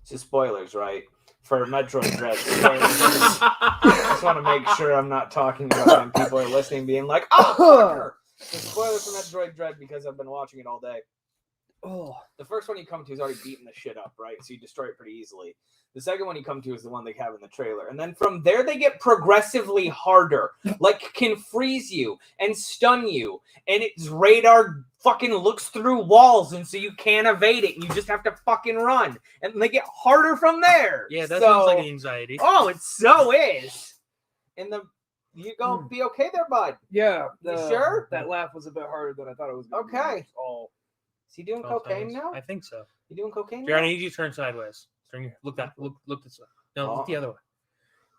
So spoilers, right? For Metroid Dread. I just want to make sure I'm not talking about it and people are listening being like, oh, fucker! So spoilers for Metroid Dread because I've been watching it all day. Oh, the first one you come to is already beating the shit up, right? So you destroy it pretty easily. The second one you come to is the one they have in the trailer. And then from there, they get progressively harder. Like, can freeze you and stun you. And its radar fucking looks through walls, and so you can't evade it. And you just have to fucking run. And they get harder from there. Yeah, that sounds like anxiety. Oh, it so is. And you gonna be okay there, bud? Yeah. You sure? That laugh was a bit harder than I thought it was going to be. Okay. Oh. Is he doing cocaine now? I think so. You doing cocaine Jared, now? I need you to turn sideways. Look this way. No, look the other way.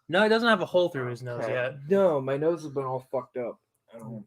No, he doesn't have a hole through his nose yet. No, my nose has been all fucked up. I don't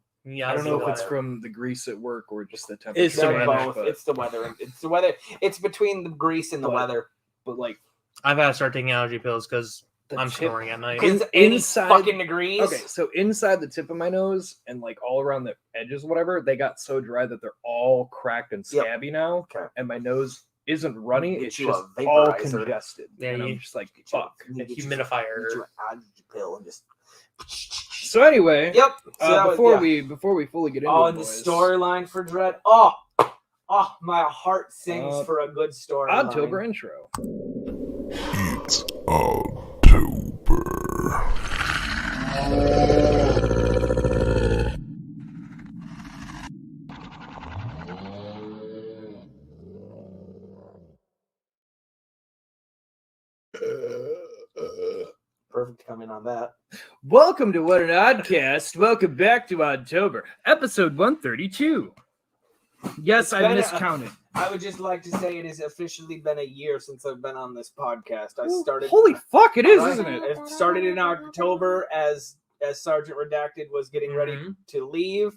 know if it's weather. from the grease at work or just the temperature. It's the weather. Both. It's the weather. It's the weather. It's between the grease and the weather. But like, I've had to start taking allergy pills because I'm snoring at night. Inside fucking degrees. Okay, so inside the tip of my nose and like all around the edges, whatever, they got so dry that they're all cracked and scabby now. Okay. And my nose isn't runny; Get it's you a just all vaporizer. congested. Yeah, and you- I'm just like, fuck. A humidifier. Get you an allergy pill and just. So anyway, Yep. So before we fully get into and it, the boys, storyline for Dread. Oh, my heart sings for a good storyline. Oddtober intro. It's October. Perfect comment on that. Welcome to What an Oddcast. Welcome back to Oddtober, episode 132. Yes, It's I been miscounted. I would just like to say it has officially been a year since I've been on this podcast. I started. Holy fuck, it is, Right? isn't it? It started in October as Sergeant Redacted was getting ready to leave.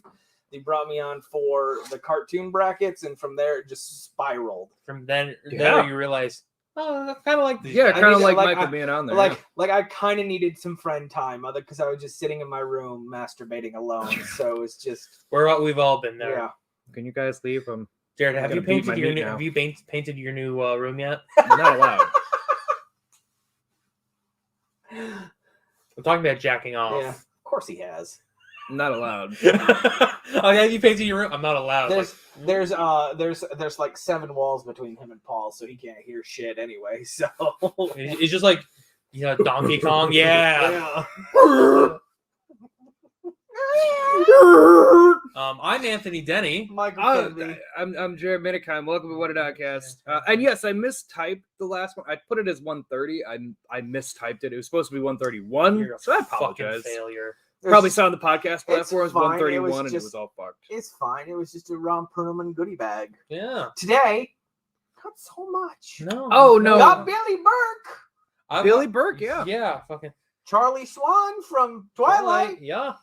They brought me on for the cartoon brackets, and from there it just spiraled. From there Yeah. you realize, oh, that's kind of like these. Yeah, guys. kind of mean, like like, Michael I- being on there. Like I kind of needed some friend time, because I was just sitting in my room masturbating alone. So it's just We've all been there. yeah. Yeah. Can you guys leave? Jared, have I'm you gonna beat my painted your meat new now. have you painted your new room yet? You're not allowed. I'm talking about jacking off. Yeah, of course he has. I'm not allowed. Oh yeah, you painted your room. I'm not allowed. There's like 7 walls between him and Paul, so he can't hear shit anyway. So It's just like, Donkey Kong. Yeah. yeah. I'm Anthony Denny. Michael Kennedy. I'm Jared Minikheim. Welcome to What an Oddcast. And yes, I mistyped the last one. I put it as 130. I mistyped it. It was supposed to be 131. You're a So I fucking apologize. failure. Probably saw on the podcast platforms fine. 131 and it It was was all fucked. It's fine. It was just a Ron Perlman goodie bag. Yeah. Today, not so much. No. Oh, no. Got Billy Burke, Billy Burke, yeah. Yeah. Fucking Charlie Swan from Twilight. Yeah.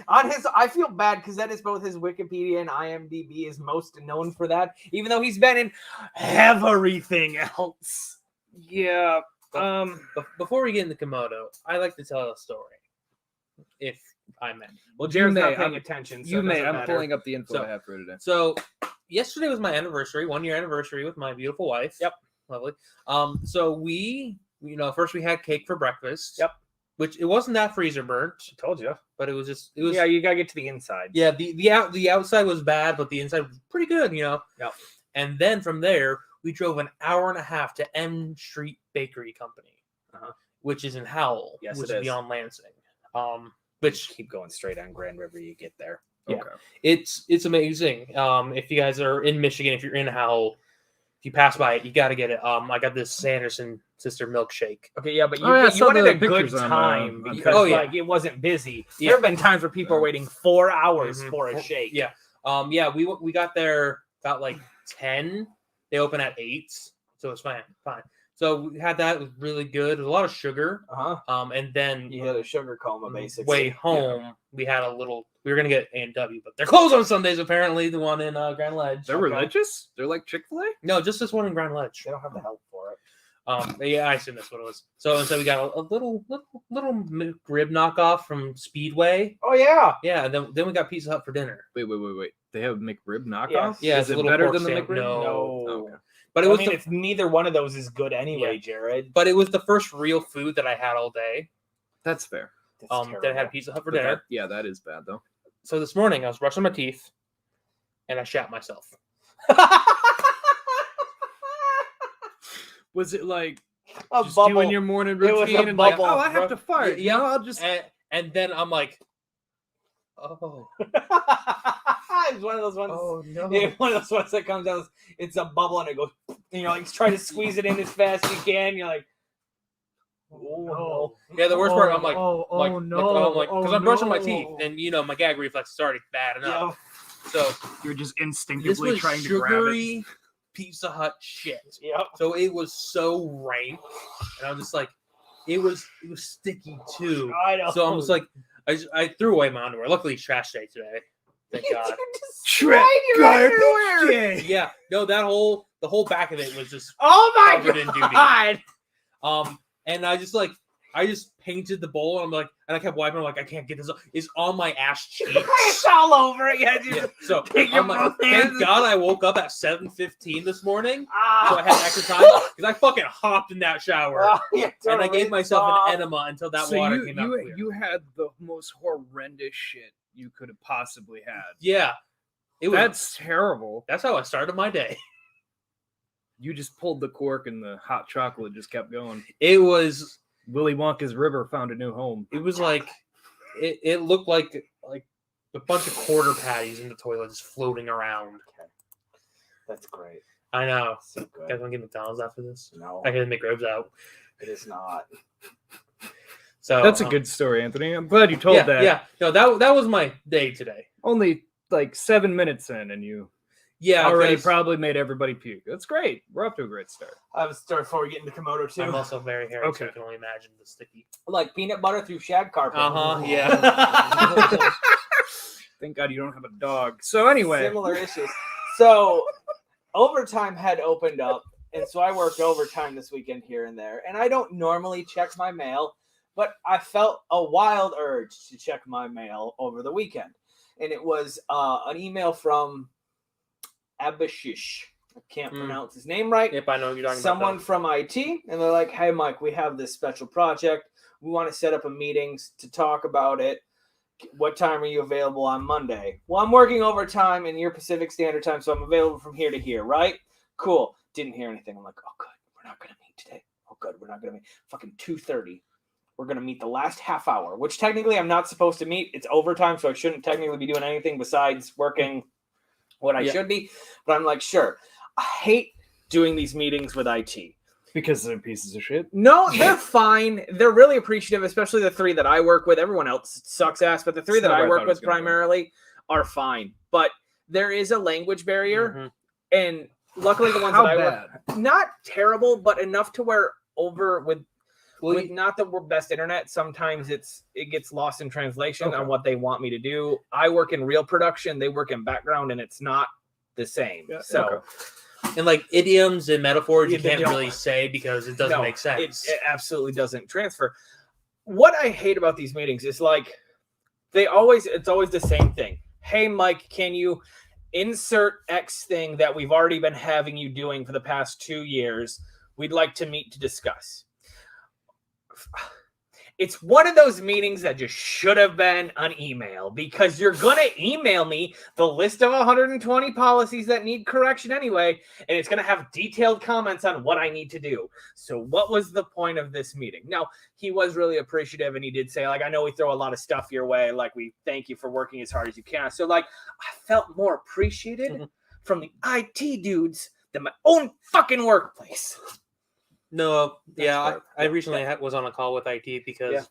On his, I feel bad because that is both his Wikipedia and IMDb is most known for that, even though he's been in everything else. Yeah. Before we get into Komodo, I like to tell a story, if I may. Well, Jared's You not may. paying I'm- attention. So You it may. doesn't I'm matter. pulling up the info So- I have for today. So yesterday was my anniversary, 1-year anniversary with my beautiful wife. Yep. Lovely. So we, first we had cake for breakfast. Yep. Which it wasn't that freezer burnt, Told you. but it was. Yeah, you gotta get to the inside. Yeah, the outside was bad, but the inside was pretty good, Yep. And then from there, we drove an hour and a half to M Street Bakery Company, which is in Howell, Yes, which it is is. beyond Lansing. Which Keep going straight on Grand River, you get there. Yeah. It's amazing. If you guys are in Michigan, if you're in Howell, if you pass by it, you got to get it. I got this Sanderson sister milkshake. Okay, yeah, but you, I you saw wanted the a good pictures on, time on because Facebook. like it wasn't busy. Yeah. There have been times where people are waiting 4 hours Mhm. for a shake. Yeah. We got there about like 10. They open at 8, so it's fine. So we had that. It was really good. There's a lot of sugar. And then You had a sugar coma, basically. way home, we had a little. We were gonna get A&W, but they're closed on Sundays. Apparently, the one in Grand Ledge. They're religious? They're like Chick-fil-A? No, just this one in Grand Ledge. They don't have the help for it. Yeah, I assume that's what it was. So we got a little McRib knockoff from Speedway. Oh yeah. Yeah, and then we got Pizza Hut for dinner. Wait. They have McRib knockoff? Yeah. Yeah, Is it's a it little better pork than the sandwich. McRib? No. Okay. But it I was mean, if neither one of those is good anyway, Jared. but it was the first real food that I had all day. That's fair. That I had Pizza Hut for But dinner. that is bad though. So this morning I was brushing my teeth, and I shat myself. Was it like A just bubble. doing your morning It was a routine and like, bubble, oh, I have bro. to fart. Yeah, I'll just. And then I'm like, oh, It's one of those ones. oh no. Yeah, one of those ones that comes out. It's a bubble and it goes. And you're like trying to squeeze it in as fast as you can. You're like, oh no. Yeah, the worst part, I'm like, no, because I'm brushing my teeth, and my gag reflex is already bad enough. Yeah. So you're just this instinctively was trying to grab it. sugary Pizza Hut shit. Yep. So it was so rank, and I'm just like, it was sticky too. I know. So I'm just like, I threw away my underwear. Luckily, it's trash day today. Thank God. Shred your underwear. Yeah, no, the whole back of it was just Oh my covered in duty. god. And I just painted the bowl, and I'm like, and I kept wiping. I'm like, I can't get this. It's on my ass cheeks. It's all over it. Yeah, dude. Yeah, so Take your I'm like, both thank hands. God I woke up at 7:15 this morning, Ah. so I had extra time because I fucking hopped in that shower, Oh, yeah, and I totally. gave myself Stop. an enema until that So water came out clear. you had the most horrendous shit you could have possibly had. Yeah, it was. That's terrible. That's how I started my day. You just pulled the cork and the hot chocolate just kept going. It was. Willy Wonka's river found a new home. It was like, it looked like a bunch of quarter patties in the toilet just floating around. That's great. I know. So You guys good. want to get McDonald's after this? No, I can make ribs out. it is not. So That's a good story, Anthony. I'm glad you told yeah, that. Yeah, no, that was my day today. Only like 7 minutes in, and you Yeah, already 'cause probably made everybody puke. That's great. We're off to a great start. I have a story before we get into Komodo too. I'm also very hairy, so Okay. I can only imagine the sticky. Like peanut butter through shag carpet. Yeah. Thank God you don't have a dog. So anyway, Similar issues. So overtime had opened up, and so I worked overtime this weekend here and there. And I don't normally check my mail, but I felt a wild urge to check my mail over the weekend. And it was an email from Abishish. I can't pronounce his name right. Yep, I know what you're talking Someone about. from IT, and they're like, "Hey, Mike, we have this special project. We want to set up a meeting to talk about it. What time are you available on Monday?" Well, I'm working overtime in your Pacific Standard Time, so I'm available from here to here, right? Cool. Didn't hear anything. I'm like, "Oh, good. We're not going to meet today. Oh, good. We're not going to meet. Fucking 2:30. We're going to meet the last half hour, which technically I'm not supposed to meet. It's overtime, so I shouldn't technically be doing anything besides working what I should be. But I'm like, sure. I hate doing these meetings with IT. because they're pieces of shit. No, they're fine. They're really appreciative, especially the three that I work with. Everyone else sucks ass, but the three that I work with primarily are fine. But there is a language barrier, and luckily the ones that I work, not terrible, but enough to where with not the best internet, sometimes it gets lost in translation on what they want me to do. I work in real production, they work in background, and it's not the same. Yeah, so. And like idioms and metaphors, you Yeah, they can't don't- really say because it doesn't make sense. It absolutely doesn't transfer. What I hate about these meetings is like it's always the same thing. Hey, Mike, can you insert X thing that we've already been having you doing for the past 2 years? We'd like to meet to discuss. It's one of those meetings that just should have been an email, because you're going to email me the list of 120 policies that need correction anyway, and it's going to have detailed comments on what I need to do. So what was the point of this meeting? Now, he was really appreciative, and he did say, like, I know we throw a lot of stuff your way. Like, we thank you for working as hard as you can. So, like, I felt more appreciated from the IT dudes than my own fucking workplace. No, yeah, fair. I recently was on a call with IT because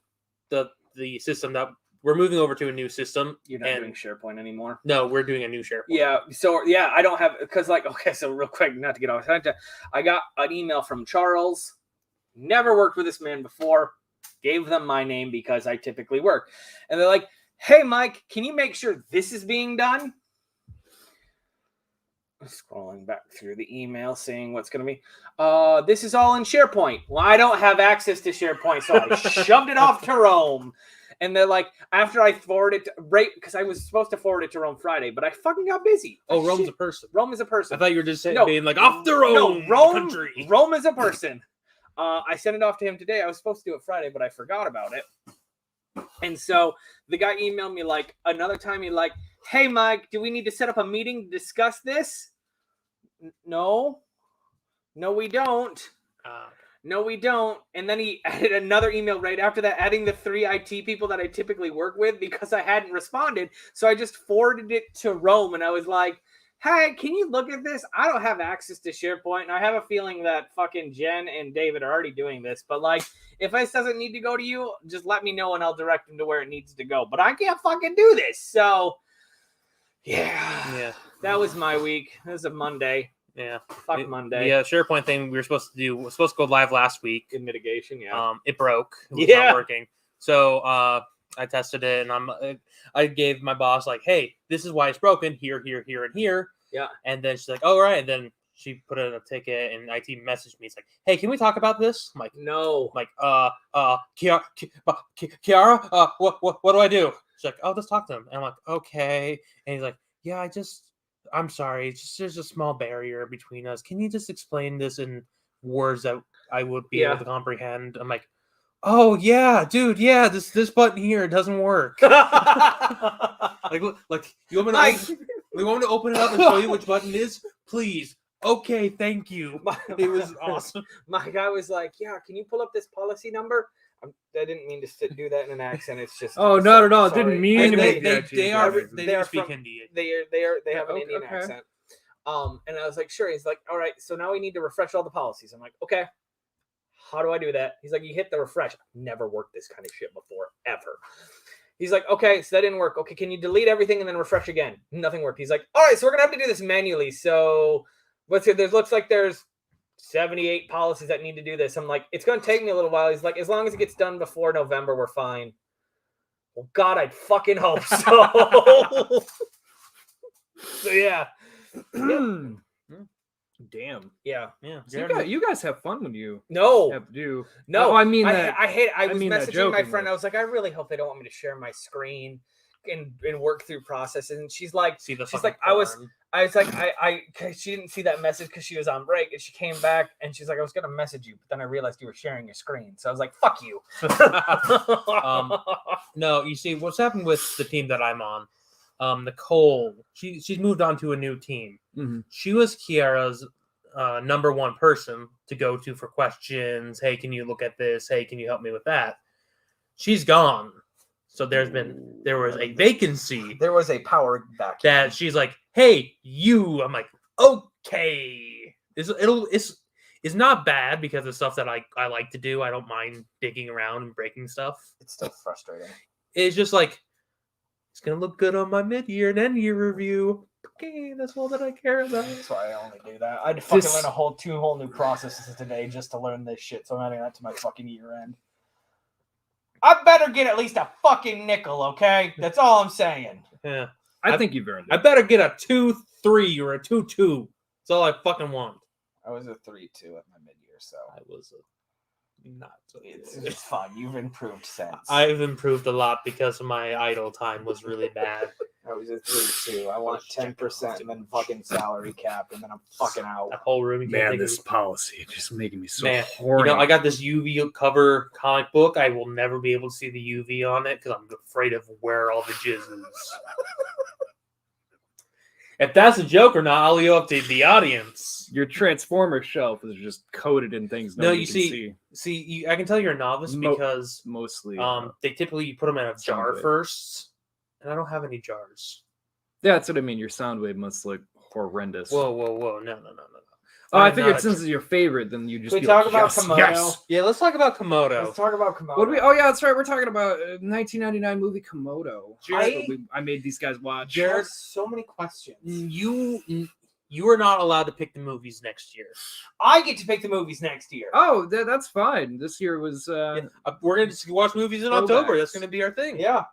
the system that we're moving over to a new system. You're not doing SharePoint anymore. No, we're doing a new SharePoint. Yeah. So yeah, I don't have, because like, okay, so real quick, not to get off track, I got an email from Charles. Never worked with this man before. Gave them my name because I typically work, and they're like, "Hey, Mike, can you make sure this is being done?" Scrolling back through the email, seeing what's going to be. This is all in SharePoint. Well, I don't have access to SharePoint, so I shoved it off to Rome. And they're like, after I forwarded it, right, because I was supposed to forward it to Rome Friday, but I fucking got busy. Oh, Rome's Shit. a person. Rome is a person. I thought you were just saying, No. being like, off the Rome, No, Rome, country. Rome is a person. I sent it off to him today. I was supposed to do it Friday, but I forgot about it. And so the guy emailed me like another time. He like, hey, Mike, do we need to set up a meeting to discuss this? No, we don't. No, we don't. And then he added another email right after that, adding the 3 IT people that I typically work with because I hadn't responded. So I just forwarded it to Rome, and I was like, hey, can you look at this? I don't have access to SharePoint, and I have a feeling that fucking Jen and David are already doing this. But, like, if this doesn't need to go to you, just let me know, and I'll direct them to where it needs to go. But I can't fucking do this. So, yeah. That was my week. It was a Monday. Yeah. Fuck Monday. Yeah, SharePoint thing we were supposed to do was supposed to go live last week. In mitigation, yeah. It broke. It was Yeah. not working. So I tested it, and I gave my boss like, hey, this is why it's broken. Here, and here. Yeah. And then she's like, oh, right. And then she put in a ticket, and IT messaged me. It's like, hey, can we talk about this? I'm like, No. I'm like, Kiara, what do I do? She's like, oh, let's talk to him. And I'm like, okay. And he's like, yeah, I'm sorry. It's just there's a small barrier between us. Can you just explain this in words that I would be able to comprehend? I'm like, oh yeah, dude, yeah. This button here doesn't work. like you want me to we want to open it up and show you which button is, please. Okay, thank you. It was awesome. My guy was like, yeah, can you pull up this policy number? I didn't mean to do that in an accent. It's just not at all. Sorry. Didn't mean to make they They are do speak from- Hindi. They have an Indian Okay. accent. And I was like, sure. He's like, all right, so now we need to refresh all the policies. I'm like, okay. How do I do that? He's like, you hit the refresh. I've never worked this kind of shit before, ever. He's like, okay, so that didn't work. Okay, can you delete everything and then refresh again? Nothing worked. He's like, all right, so we're gonna have to do this manually. So let's see, looks like there's 78 policies that need to do this. I'm like, it's gonna take me a little while. He's like, as long as it gets done before November, we're fine. Well, God, I'd fucking hope so. So yeah. Damn. Yeah. So you guys have fun when you No. have to do. No, I mean that. I was mean that messaging my friend. jokingly. I was like, I really hope they don't want me to share my screen and work through processes. And she's like, See the she's fucking like, I was porn. like, 'cause she didn't see that message because she was on break, and she came back and she's like, I was gonna message you, but then I realized you were sharing your screen, so I was like, fuck you. No, you see, what's happened with the team that I'm on, Nicole, she's moved on to a new team. Mhm. She was Kiara's number one person to go to for questions. Hey, can you look at this? Hey, can you help me with that? She's gone. So there was a vacancy There was a power vacuum. that she's like, hey, you. I'm like, okay. It's not bad because of stuff that I like to do. I don't mind digging around and breaking stuff. It's still frustrating. It's just like, it's going to look good on my mid-year and end-year review. Okay, that's all that I care about. That's why I only do that. I'd fucking learn two whole new processes today just to learn this shit. So I'm adding that to my fucking year end. I better get at least a fucking nickel, okay? That's all I'm saying. Yeah. I think you've earned it. I better get a 2-3 or a 2-2. That's all I fucking want. I was a 3-2 at my mid-year, so I was not. it's fine. You've improved since. I've improved a lot because my idle time was really bad. I was a 3-2. I want 10% and then fucking salary cap, and then I'm fucking out. That whole room. You can't Man, take this it. policy just making me so Man, horny. I got this UV cover comic book. I will never be able to see the UV on it because I'm afraid of where all the jizz is. If that's a joke or not, I'll leave it up to the audience. Your Transformer shelf is just coated in things. No, nobody you can see, I can tell you're a novice because mostly. they typically put them in a jar Soundwave. first, and I don't have any jars. Yeah, that's what I mean. Your sound wave must look horrendous. Whoa, no. Oh, I I'm figured not since it's your favorite, then you just Can we be talk like, about yes, Komodo? yes. Yeah, let's talk about Komodo. Let's talk about Komodo. What do we? Oh yeah, that's right. We're talking about 1999 movie Komodo. I- I made these guys watch. Jared- There's so many questions. You are not allowed to pick the movies next year. I get to pick the movies next year. Oh, that's fine. This year was. We're going to watch movies in Throwbacks. October. That's going to be our thing. Yeah.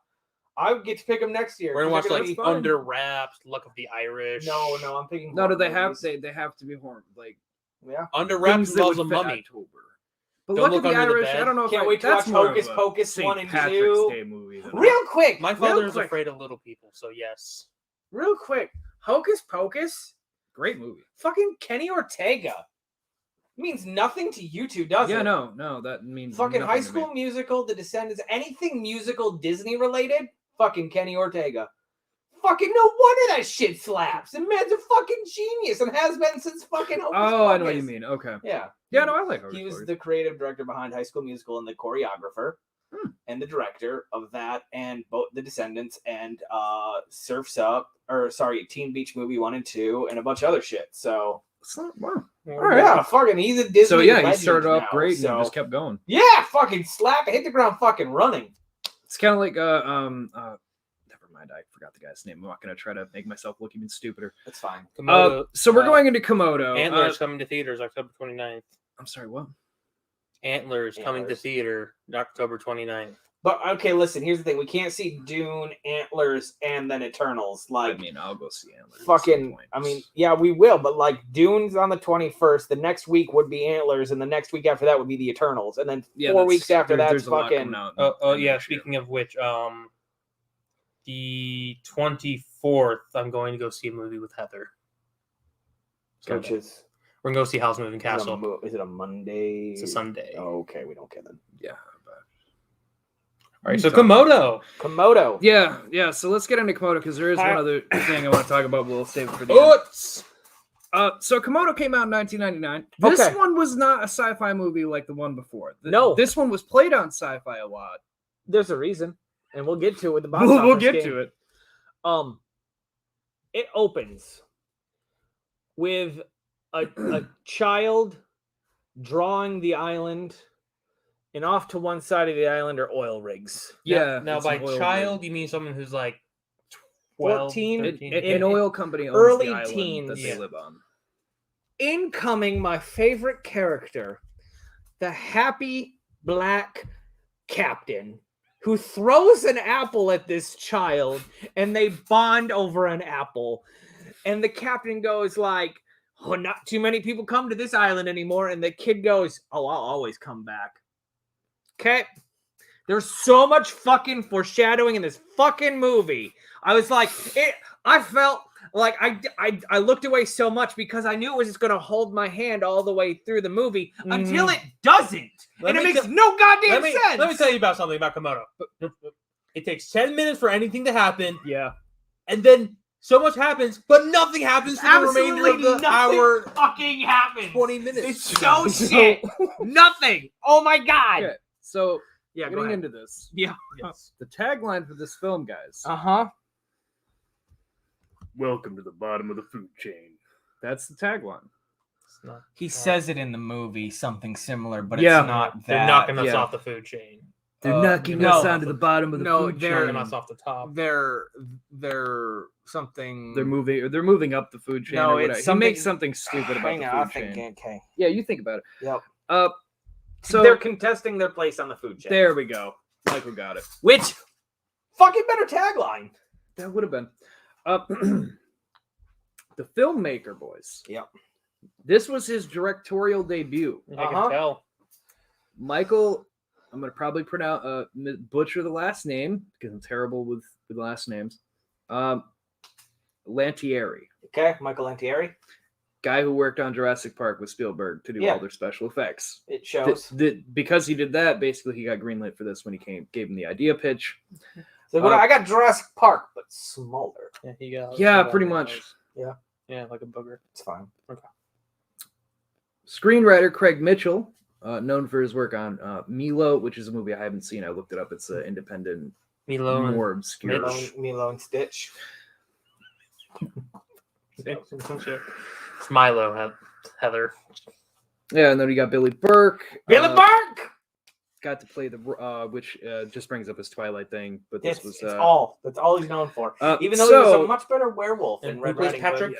I would get to pick them next year. We're going to watch They're like be fun. Under Wraps, Luck of the Irish. No, I'm picking. No, do they horror have? movies. They have to be horror like Yeah. Under Wraps things that involves a would fit mummy. October. But Don't Luck of Look the Under the Irish, I Bed. don't know if Can't wait to that's watch more Hocus of a Pocus St. 1 and Patrick's 2. Day movie. Than Real quick, My father is quick. afraid of little people, so yes. real quick. Hocus Pocus, great movie. fucking Kenny Ortega. Means nothing to you two, does it? Yeah, no, that means Fucking nothing High to School me. Musical, The Descendants, anything musical Disney related, fucking Kenny Ortega. Fucking no wonder that shit slaps. The man's a fucking genius and has been since fucking Hocus Oh, I know what Pocus. you mean. Okay. Yeah. Yeah, no, I like Hocus He was Pocus. the creative director behind High School Musical and the choreographer and the director of that and both The Descendants and Teen Beach Movie 1 and 2 and a bunch of other shit. So Wow. all right, yeah, fucking he's a Disney So yeah, he legend started off now, great so. and he just kept going. Yeah, fucking slap, hit the ground fucking running. It's kind of like never mind, I forgot the guy's name. I'm not gonna try to make myself look even stupider. That's fine. Komodo, So we're going into Komodo. Antlers coming to theaters October 29th. I'm sorry, what? Antlers coming to Antlers. theater October 29th. But okay, listen, here's the thing. We can't see Dune, Antlers, and then Eternals. Like I mean, I'll go see Antlers. at some fucking point. I mean, yeah, we will, but like Dune's on the 21st. The next week would be Antlers, and the next week after that would be the Eternals. And then Yeah, 4 that's- weeks after that's there's a lot fucking coming out Oh in yeah. next year. Speaking of which, the 24th, I'm going to go see a movie with Heather. So which is we're gonna go see House Moving Castle. is it a Monday? It's a Sunday. Oh, okay, we don't care then. Yeah. All right, so Komodo. Komodo. Yeah. So let's get into Komodo because there is one other thing I want to talk about. We'll save it for the end. So Komodo came out in 1999. This Okay. one was not a sci-fi movie like the one before. No. This one was played on sci-fi a lot. There's a reason, and we'll get to it with the box We'll office get game. to it. It opens with a child drawing the island, and off to one side of the island are oil rigs. Yeah. Now it's by an oil child, rig. you mean someone who's like 12, 14? 13? An oil company owns early the island teens. that they Yeah. live on. Incoming, my favorite character, the happy black captain who throws an apple at this child, and they bond over an apple. And the captain goes like, "Oh, not too many people come to this island anymore." And the kid goes, "Oh, I'll always come back." Okay. There's so much fucking foreshadowing in this fucking movie. I was like, I felt like I looked away so much because I knew it was just going to hold my hand all the way through the movie until it doesn't. Let And it me makes tell- no goddamn sense. Let me tell you about something about Komodo. It takes 10 minutes for anything to happen, Yeah. and then so much happens, but nothing happens for the remainder of Absolutely the nothing hour, fucking happens. 20 minutes. It's so shit. Nothing. Oh my god. Okay. So Yeah, go getting ahead. into this. Yeah. Yes. The tagline for this film, guys. Uh-huh. Welcome to the bottom of the food chain. That's the tagline. It's not- He says it in the movie, something similar, but Yeah. it's not that. They're knocking us yeah. off the food chain. They're knocking no. us onto the bottom of the No, food they're- chain. Knocking us off the top. They're something. They're moving up the food chain. No, or whatever. it's He makes something- something stupid about Hang the on, food I think chain. okay. Yeah, you think about it. Yep. So They're contesting their place on the food chain. there we go. Michael got it. Which fucking better tagline. That would have been. The filmmaker, boys. Yep. This was his directorial debut. I Uh-huh. can tell. Michael, I'm gonna probably pronounce butcher the last name because I'm terrible with last names. Lantieri, Okay, Michael Lantieri. guy who worked on Jurassic Park with Spielberg to do Yeah. all their special effects. It shows. Because he did that, basically he got greenlit for this when he gave him the idea pitch. So what, I got Jurassic Park, but smaller. Yeah, he got. Yeah, pretty much. Yeah, like a booger. It's fine. Screenwriter Craig Mitchell, known for his work on Milo, which is a movie I haven't seen. I looked it up. It's an independent, Milo and more obscure. Milo and Stitch. It's Milo, Heather. Yeah, and then we got Billy Burke. Billy Burke. Got to play the which just brings up his Twilight thing, but this was That's all he's known for. Even though he was a much better werewolf in And Red who plays Riding Patrick? Hood.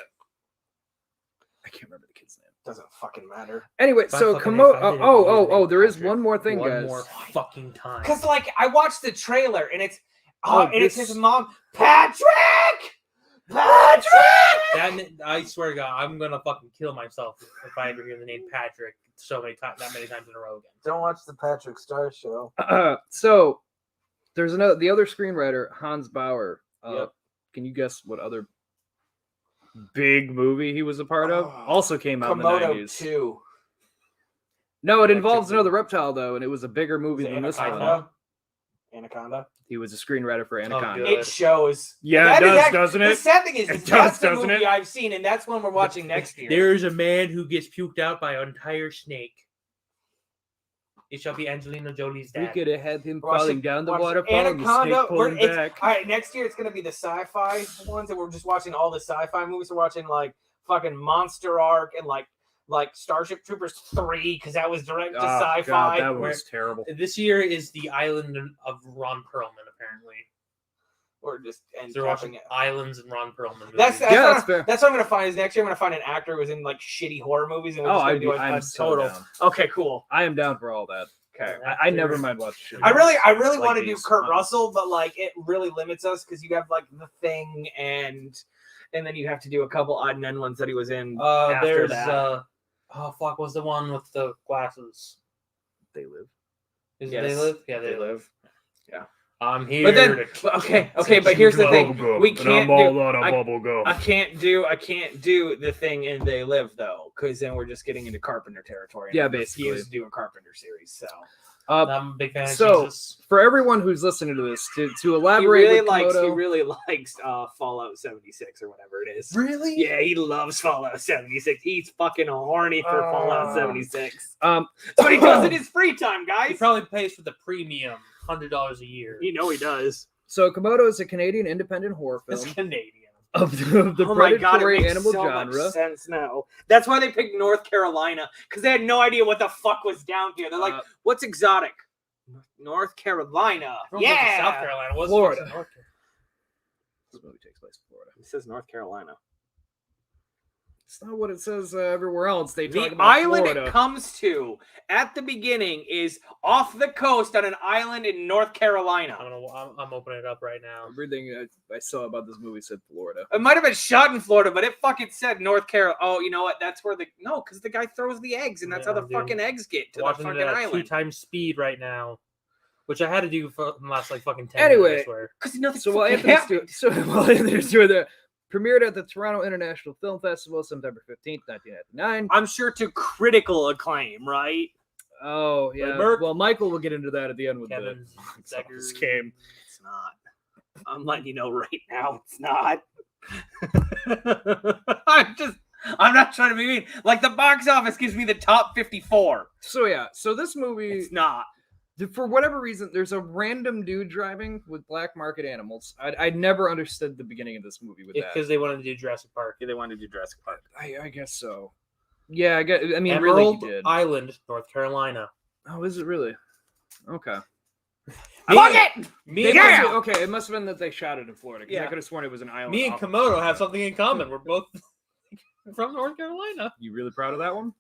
I can't remember the kid's name. Doesn't fucking matter. Anyway, If I so fucking- Komodo. if I didn't Oh, know his name there is Patrick, one more thing, One guys. more fucking time. Because like I watched the trailer and it's Oh, and it's this- his mom, Patrick. Patrick! I swear to God, I'm gonna fucking kill myself if I ever hear the name Patrick that many times in a row again. Don't watch the Patrick Star Show. So there's the other screenwriter, Hans Bauer. Yep. Can you guess what other big movie he was a part of? Oh, Also came out Komodo in the 90s. 2. No, it involves another reptile though, and it was a bigger movie than this one. Anaconda. He was a screenwriter for Anaconda. good. It shows. Yeah, it does, doesn't The it? sad thing is, It that's does, the doesn't movie it? I've seen, and that's one we're watching next year. There's a man who gets puked out by an entire snake. It shall be Angelina Jolie's We dad. could have had him Watch falling it- down the watch waterfall and the Anaconda. snake pulling back. All right, next year it's gonna be the sci-fi ones, and we're just watching all the sci-fi movies. We're watching like fucking Monster Ark and like Starship Troopers 3 because that was direct to Oh, sci-fi. God, that was terrible. This year is the island of Ron Perlman, apparently. Or just and They're dropping watching it. Islands and Ron Perlman movies. That's Yeah, what that's fair. That's what I'm gonna find is next year I'm gonna find an actor who was in like shitty horror movies and we're Oh, just gonna do I'm a so total. down. Okay, cool. I am down for all that. Okay. I never mind watching shit. I really Like want to do these. Kurt Russell, but like it really limits us because you have like The Thing and then you have to do a couple odd and end ones that he was in. After There's that. oh fuck, was the one with the glasses? They live. Is Yes, it They Live? Yeah, They Live. I'm here. But then, to okay, but here's the thing: we can't do. out of I- bubble gum. I can't do The Thing and They Live though, because then we're just getting into Carpenter territory. and Yeah, I basically. refuse to do a Carpenter series. So I'm a big fan of So, Jesus. for everyone who's listening to this, to he elaborate really with likes Komodo, Fallout 76 or whatever it is. Really? Yeah, he loves Fallout 76. He's fucking horny for Fallout 76. um, That's what he does in his free time, He guys. probably pays for the premium $100 a year. You know he does. so Komodo is a Canadian independent horror It's film Canadian. of the Oh my God, it predatory makes animal so genre. much sense now. That's why they picked North Carolina, because they had no idea what the fuck was down here. They're like, what's exotic? North Carolina. Yeah. South Carolina. What's Florida. North Carolina? This movie takes place in Florida. It says North Carolina. It's not what it says everywhere else. They talk The about island Florida. it comes to at the beginning is off the coast on an island in North Carolina. I'm opening it up right now. Everything I saw about this movie said Florida. It might have been shot in Florida, but it fucking said North Carolina. Oh, you know what? That's where because the guy throws the eggs, and that's Yeah, how the I'm fucking eggs get to the Watching fucking it at island. 2x speed right now, which I had to do for the last like fucking 10 Anyway, minutes. Where Because nothing. So while fucking Anthony's happened. doing, while Anthony's doing that, premiered at the Toronto International Film Festival September 15th, 1999. I'm sure to critical acclaim, right? Oh yeah. Burke. Well, Michael will get into that at the end with Kevin the Zegers. this game. It's not. I'm letting you know right now, it's not. I'm not trying to be mean. Like the box office gives me the top 54. So yeah. So this movie, It's not. for whatever reason, there's a random dude driving with black market animals. I never understood the beginning of this movie with that. because they wanted to do Jurassic Park. Yeah, they wanted to do Jurassic Park. I guess so. Yeah, I mean, Emerald really, he did. Island, North Carolina. Oh, is it really? Okay. Fuck it! Me They and, Yeah! must have- okay, it must have been that they shot it in Florida because I Yeah. could have sworn it was an island. me and off- Komodo have something in common. We're both from North Carolina. You really proud of that one?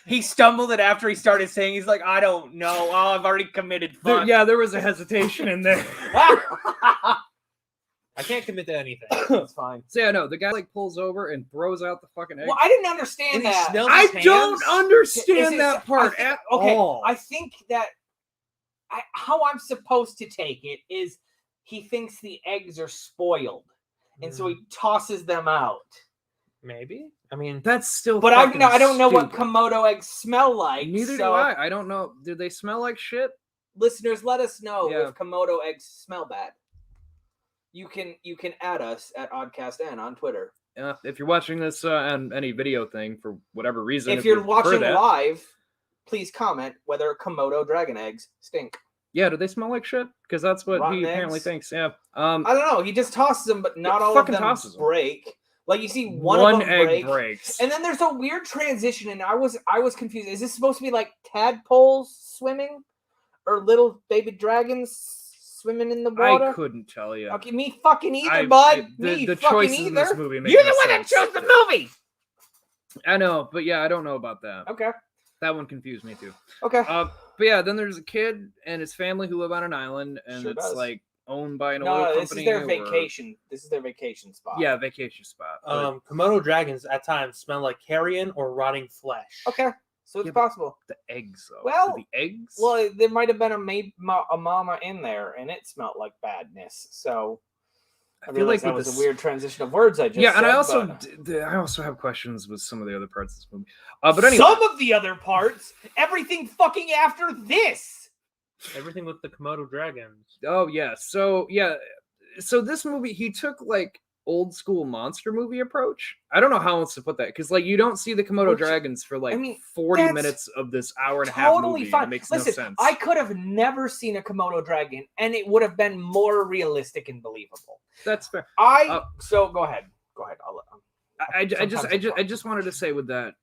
He stumbled it after he started saying, he's like, I don't know. Oh, I've already committed fuck. There was a hesitation in there. I can't commit to anything. It's fine. So yeah, no, the guy like pulls over and throws out the fucking egg. Well, I didn't understand And he that. smelled I his don't hands? understand Is it- that part I think- at okay, all. I think that how I'm supposed to take it is he thinks the eggs are spoiled, and so he tosses them out. Maybe. I mean, That's still. But fucking I don't know what stupid. Komodo eggs smell like. Neither do so I. I don't know. Do they smell like shit? listeners, let us know Yeah. if Komodo eggs smell bad. You can add us at Oddcast N on Twitter. If you're watching this on any video thing for whatever reason, If you're you prefer watching that- live, please comment whether Komodo dragon eggs stink. yeah, do they smell like shit? Because that's what Rotten he apparently eggs? thinks. Yeah. I don't know. He just tosses them, but not all of fucking them tosses them. break. Like you see one of them egg break, breaks. and then there's a weird transition, and I was confused. Is this supposed to be like tadpoles swimming, or little baby dragons swimming in the water? I couldn't tell you. Okay, me fucking either, bud. Me The fucking choices in either. this movie make You're no the one that sense. chose the movie. I know, but yeah, I don't know about that. Okay. That one confused me too. Okay. But yeah, then there's a kid and his family who live on an island, and Sure it's does. like owned by an No, oil no, company? this is their or- vacation. This is their vacation spot. Yeah, vacation spot. but Komodo dragons at times smell like carrion or rotting flesh. Okay, so it's Yeah, but- possible. the eggs, though. Well, Do the eggs. Well, there might have been a mama in there, and it smelled like badness. So I feel realize like that with was this- a weird transition of words I just yeah, and said, I also but- I also have questions with some of the other parts of this movie. But anyway, some of the other parts, everything fucking after this. Everything with the Komodo dragons. oh yeah, so this movie he took like old school monster movie approach. I don't know how else to put that because like you don't see the Komodo Which- dragons for like I mean, 40 that's minutes of this hour and a half Totally movie. fine. It makes Listen, no sense. I could have never seen a Komodo dragon, and it would have been more realistic and believable. That's fair. So go ahead. Go ahead. I just wanted to say with that,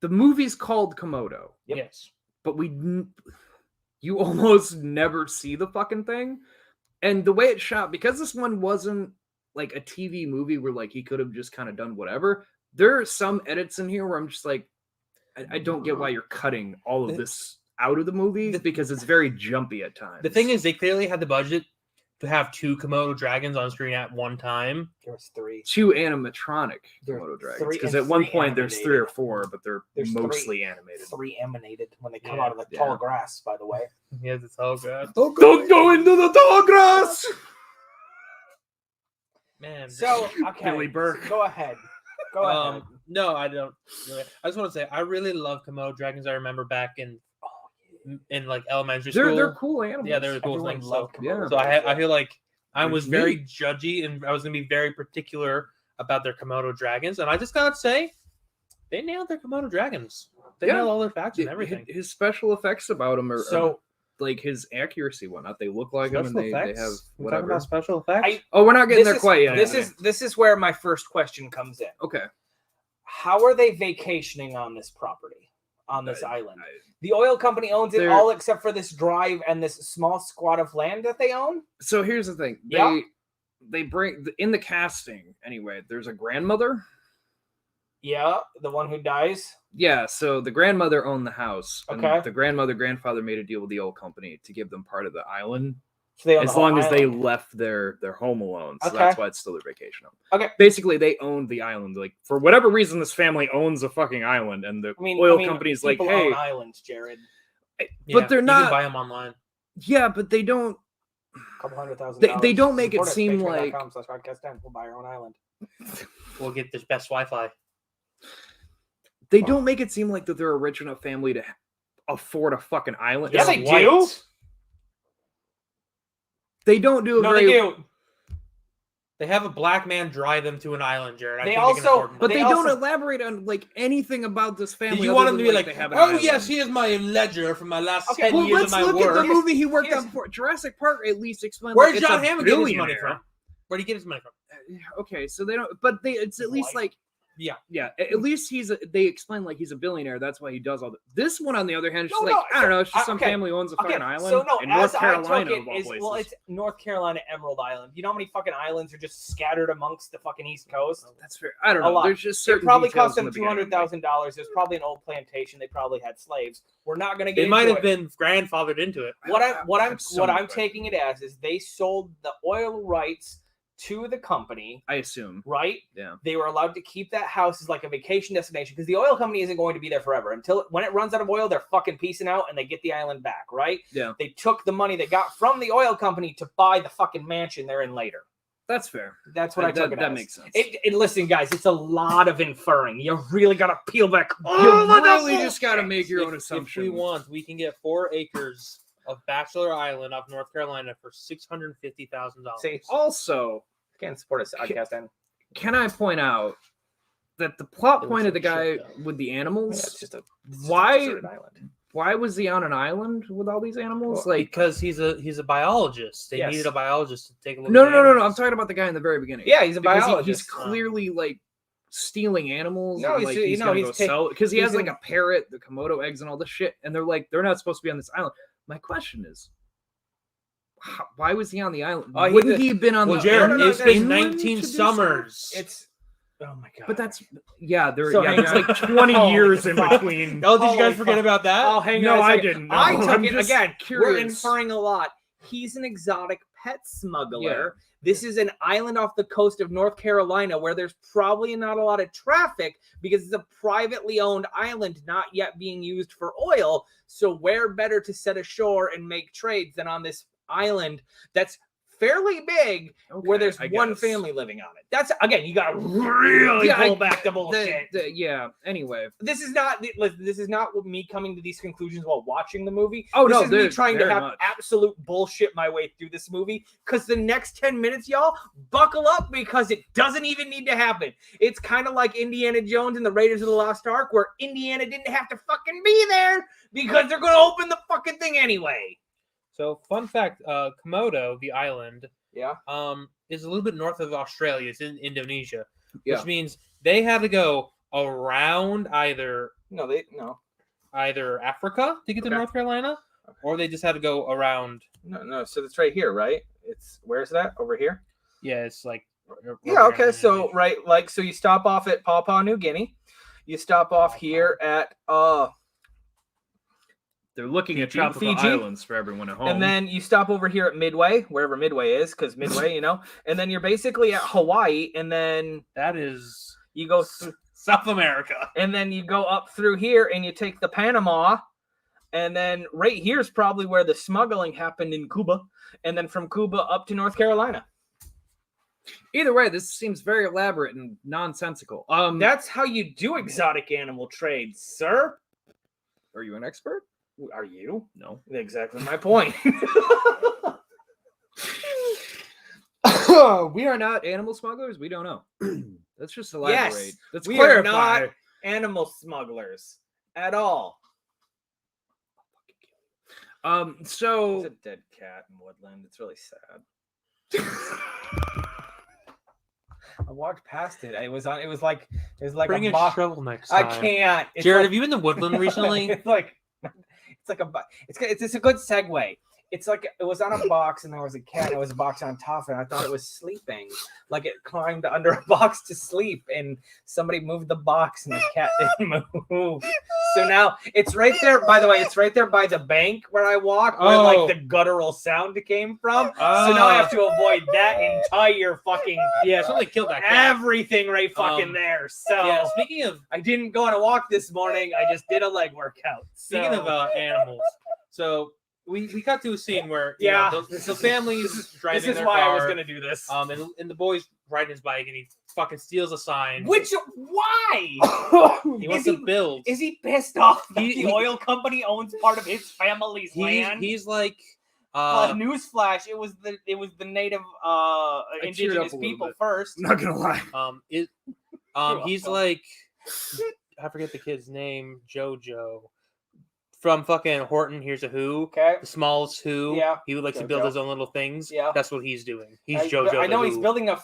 the movie's called Komodo, Yep. Yes. but you almost never see the fucking thing. And the way it's shot, because this one wasn't like a TV movie where like he could have just kind of done whatever. There are some edits in here where I'm just like, I don't get why you're cutting all of this out of the movie because it's very jumpy at times. The thing is, they clearly had the budget to have 2 Komodo dragons on screen at one time. There was 3. 2 animatronic There are Komodo dragons 3 because and at one 3 point there's 3 or animated. 4, but they're There's 3. mostly animated. 3 emanated when they come Yeah, out of the yeah. tall grass. By the way. Yeah, that's all good. Don't go into the tall grass. Man. So okay, Billy Burke. Go ahead. Go ahead. No, I don't. Really. I just want to say I really love Komodo dragons. I remember back in like elementary school. They're cool animals. Yeah, they're cool Everyone things. loved So, Komodo so dragons, I feel like I There's was very judgy and I was gonna be very particular about their Komodo dragons. And I just gotta say, they nailed their Komodo dragons. They Yeah. nailed all their facts and everything. His special effects about him are So like his accuracy whatnot. They look like him and they have We talking whatever. about special effects. Oh, we're not getting this there is, quite yet. This is where my first question comes in. Okay. How are they vacationing on this property, on this island? I- The oil company owns it They're- all except for this drive and this small squat of land that they own. So here's the thing. Yeah. They bring in the casting anyway. There's a grandmother. Yeah, the one who dies. Yeah, so the grandmother owned the house. And Okay. the grandfather made a deal with the old company to give them part of the island So they own the as whole long as they island. left their home alone. So Okay. that's why it's still their vacation home. Okay. Basically, they owned the island. Like for whatever reason, this family owns a fucking island, and the oil company's like, people "Hey," own islands, Jared. but they're You not. can buy them online. Yeah, but they don't. Couple $100,000. They don't make it Support us, seem like- patreon.com/podcast10. We'll buy our own island. We'll get the best Wi-Fi. They don't make it seem like that they're a rich enough family to afford a fucking island. Yeah, It's they white. do. They don't do a No, very. they do. They have a black man drive them to an island, Jared. I They think also- can afford But They they, also- don't elaborate on like anything about this family. Did you other want him than, to be like, they have an oh island." yes, here's my ledger from my last Okay, 10 Well, years let's of my look at the work. movie he worked here's- on before. Jurassic Park at least explained. Where like, did it's John a Hammond get his money billionaire. from? Where did he get his money from? Okay, so they don't. But it's at least Like- like. Yeah. Yeah, at least they explain like he's a billionaire. That's why he does all that. This one, on the other hand, is just No, like no, I don't know. It's just some okay, family owns a fucking island so no, in as North Carolina I of took all it is, places. well, it's North Carolina Emerald Island. You know how many fucking islands are just scattered amongst the fucking East Coast? That's fair. I don't A know. lot. There's just It certain probably details cost in them the beginning, like- $200,000. There's probably an old plantation. They probably had slaves. We're not going to get. They might into have it. been grandfathered into it. What I I'm have so many taking it as is they sold the oil rights to the company, I assume. right? Yeah. They were allowed to keep that house as like a vacation destination because the oil company isn't going to be there forever. Until when it runs out of oil, they're fucking piecing out and they get the island back, right? Yeah. They took the money they got from the oil company to buy the fucking mansion they're in later. That's fair. That's what I took it that as. makes sense. Listen, guys, it's a lot of inferring. You really got to peel back. you all of the really just got to bullshit. make your own If assumptions. we want, we can get 4 acres of Bachelor Island off North Carolina for $650,000. See, Also, can't support us, Oddcast Network. can I point out that the plot It point looks of the like guy shit, with the Yeah, animals, it's just a Why- deserted island. why was he on an island with all these animals? Like, Because he's a biologist. They Yes. needed a biologist to take a look. no, at no, no, no, no. I'm animals. talking about the guy in the very beginning. Yeah, he's a Because biologist. he's clearly like stealing animals. No, and, he's- like, you he's know, gonna he's go ta- sell because he he's has like in- a parrot, the Komodo eggs, and all this shit. And they're like, they're not supposed to be on this island. My question is, why was he on the island? Oh, Wouldn't he have been on Well, the Jared, island it's been inland 19 to do so? summers. It's oh my god. But that's there. So yeah, hang there's on. like 20 Holy years in fuck. between. Oh, did you Holy guys forget fuck. about that? Oh, hang No, on. a I second. didn't. I No, took I'm it just again. We're curious. inferring a lot. He's an exotic pet smuggler. This is an island off the coast of North Carolina where there's probably not a lot of traffic because it's a privately owned island not yet being used for oil. So where better to set ashore and make trades than on this island that's fairly big, where there's one family living on it. That's, again, you gotta really pull back the bullshit. Anyway, this is not me coming to these conclusions while watching the movie. Oh, this no, is me trying to have much. absolute bullshit my way through this movie, because the next 10 minutes, y'all, buckle up, because it doesn't even need to happen. It's kind of like Indiana Jones and the Raiders of the Lost Ark, where Indiana didn't have to fucking be there because they're gonna open the fucking thing anyway. So, fun fact, Komodo, the island, is a little bit north of Australia. It's in Indonesia, which means they had to go around either Africa to get to North Carolina, or they just had to go around. No. So it's right here, right? Where's that? Over here? Yeah, it's like. Okay. So so you stop off at Papua New Guinea. You stop off here at They're looking at tropical Fiji. islands for everyone at home. And then you stop over here at Midway, wherever Midway is, because Midway, and then you're basically at Hawaii, and then that is you go South America. And then you go up through here and you take the Panama, and then right here's probably where the smuggling happened in Cuba, and then from Cuba up to North Carolina. Either way, this seems very elaborate and nonsensical. That's how you do exotic animal trade, sir. Are you an expert? Are you? No. Exactly my point. We are not animal smugglers. We don't know. Let's just elaborate. Yes, Let's we clarify. are not animal smugglers at all. So there's a dead cat in Woodland. It's really sad. I walked past it. It was like Bring a a box. shovel next time. I can't. It's Jared, like, have you been to Woodland recently? it's a good segue. It's like it was on a box and there was a cat. It was a box on top, and I thought it was sleeping. Like it climbed under a box to sleep, and somebody moved the box, and the cat didn't move. So now it's right there. By the way, it's right there by the bank where I walk, where like the guttural sound came from. So now I have to avoid that entire fucking somebody killed that cat. everything right fucking there. So speaking of, I didn't go on a walk this morning. I just did a leg workout. Speaking of animals, so. We got to a scene where the family's driving this is their why car, I was gonna do this. And the boy's riding his bike and he fucking steals a sign. Why? He wants to build. Is he pissed off that the oil company owns part of his family's land? He's like newsflash, it was the native indigenous people first. I'm not gonna lie. He's like, I forget the kid's name, Jojo. From fucking Horton, Here's a Who. Okay. The smallest Who. Yeah. He would like to build his own little things. Yeah. That's what he's doing. He's Jojo. I know the he's Who. building a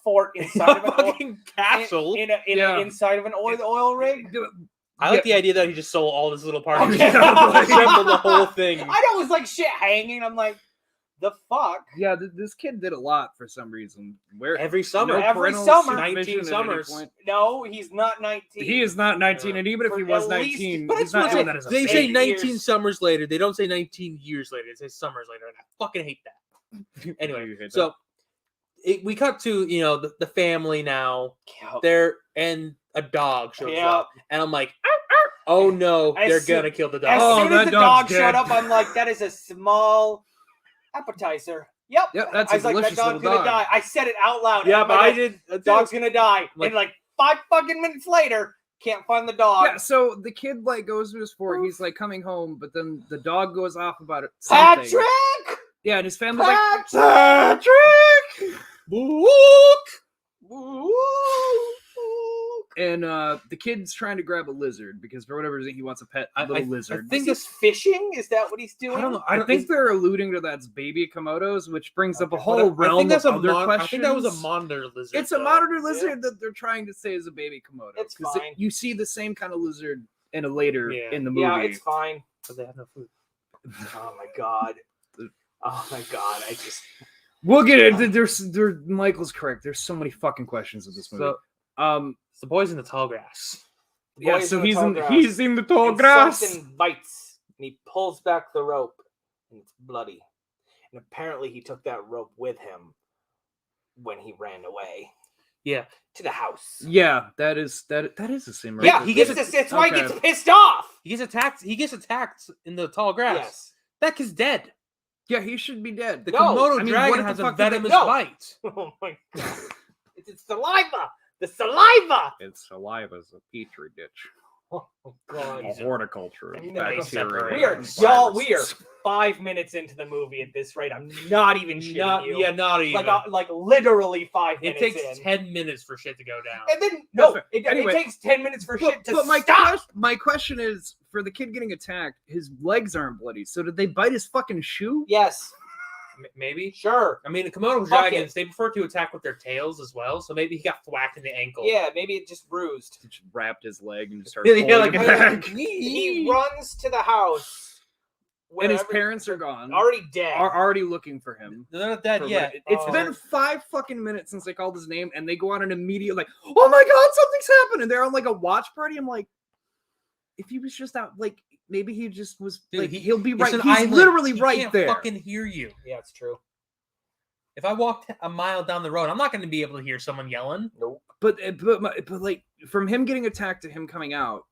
fort inside of an fucking castle. inside of an oil rig. I like the idea that he just sold all his little parts. Okay. Assembled the whole thing. I know it was like shit hanging. I'm like, the fuck? Yeah, this kid did a lot for some reason. Every summer. Every summer. 19 summers. No, he's not 19. He is not 19, and even if he was 19, he's not doing that as a They baby. say 19 summers later. They don't say 19 years later. They say summers later, and I fucking hate that. Anyway, so we cut to the family now. There and a dog shows up, and I'm like, oh no, they're gonna kill the dog. As soon as the dog dead. showed up, I'm like, that is a small appetizer. Yep, that's I a was like, that delicious dog's little gonna dog. die. I said it out loud. Yeah, but I did. The dog's gonna die. And like 5 fucking minutes later, can't find the dog. Yeah, so the kid like goes to his fort. He's like coming home, but then the dog goes off about it. Something. Patrick! Yeah, and his family's like, Patrick! and the kid's trying to grab a lizard because for whatever reason he wants a pet little lizard. I think he's fishing. Is that what he's doing? I don't know. I think they're alluding to that's baby Komodos, which brings up a whole realm of other questions. I think that was a monitor lizard. It's a monitor lizard that they're trying to say is a baby Komodo. It's fine. You see the same kind of lizard in the movie. Yeah, it's fine. But they have no food. Oh my god. Oh my god. We'll get it. Michael's correct. There's so many fucking questions with this movie. So, the boy's in the tall grass. He's in the tall grass. Something bites, and he pulls back the rope, and it's bloody. And apparently he took that rope with him when he ran away Yeah. to the house. Yeah, that is the same. Right? Yeah, he gets this. That's why he Okay. gets pissed off. He gets attacked. He gets attacked in the tall grass. Yes. That kid's dead. Yeah, he should be dead. The No, Komodo I mean, dragon what the has a fuck did they- venomous No. bite. Oh my god. It's saliva. The saliva. It's saliva is a petri ditch. Oh god. A horticulture of Nice. bacteria. We are and y'all. We are viruses. 5 minutes into the movie at this rate. I'm not even shitting you. Not even. Like literally 5 it minutes. takes in. 10 minutes for shit to go down. And then no, fair. it Anyway. takes 10 minutes for shit to But stop. my question is, for the kid getting attacked, his legs aren't bloody. So did they bite his fucking shoe? Yes, Maybe. sure. I mean, the Komodo Fuck dragons, they prefer to attack with their tails as well. So maybe he got thwacked in the ankle. Yeah, maybe it just bruised. He just wrapped his leg and just started Yeah, pulling like it back. He runs to the house, And his wherever- parents are gone. already dead. Are already looking for him. They're not dead for yet. what- It's Oh. been 5 fucking minutes since they called his name, and they go on an immediate like, "Oh my god, something's happened!" And they're on like a watch party. I'm like, if he was just out, like maybe he just was. Dude, like, he- he'll be It's right. an He's island. literally He right can't there. fucking hear you. Yeah, it's true. If I walked a mile down the road, I'm not going to be able to hear someone yelling. Nope. But like from him getting attacked to him coming out,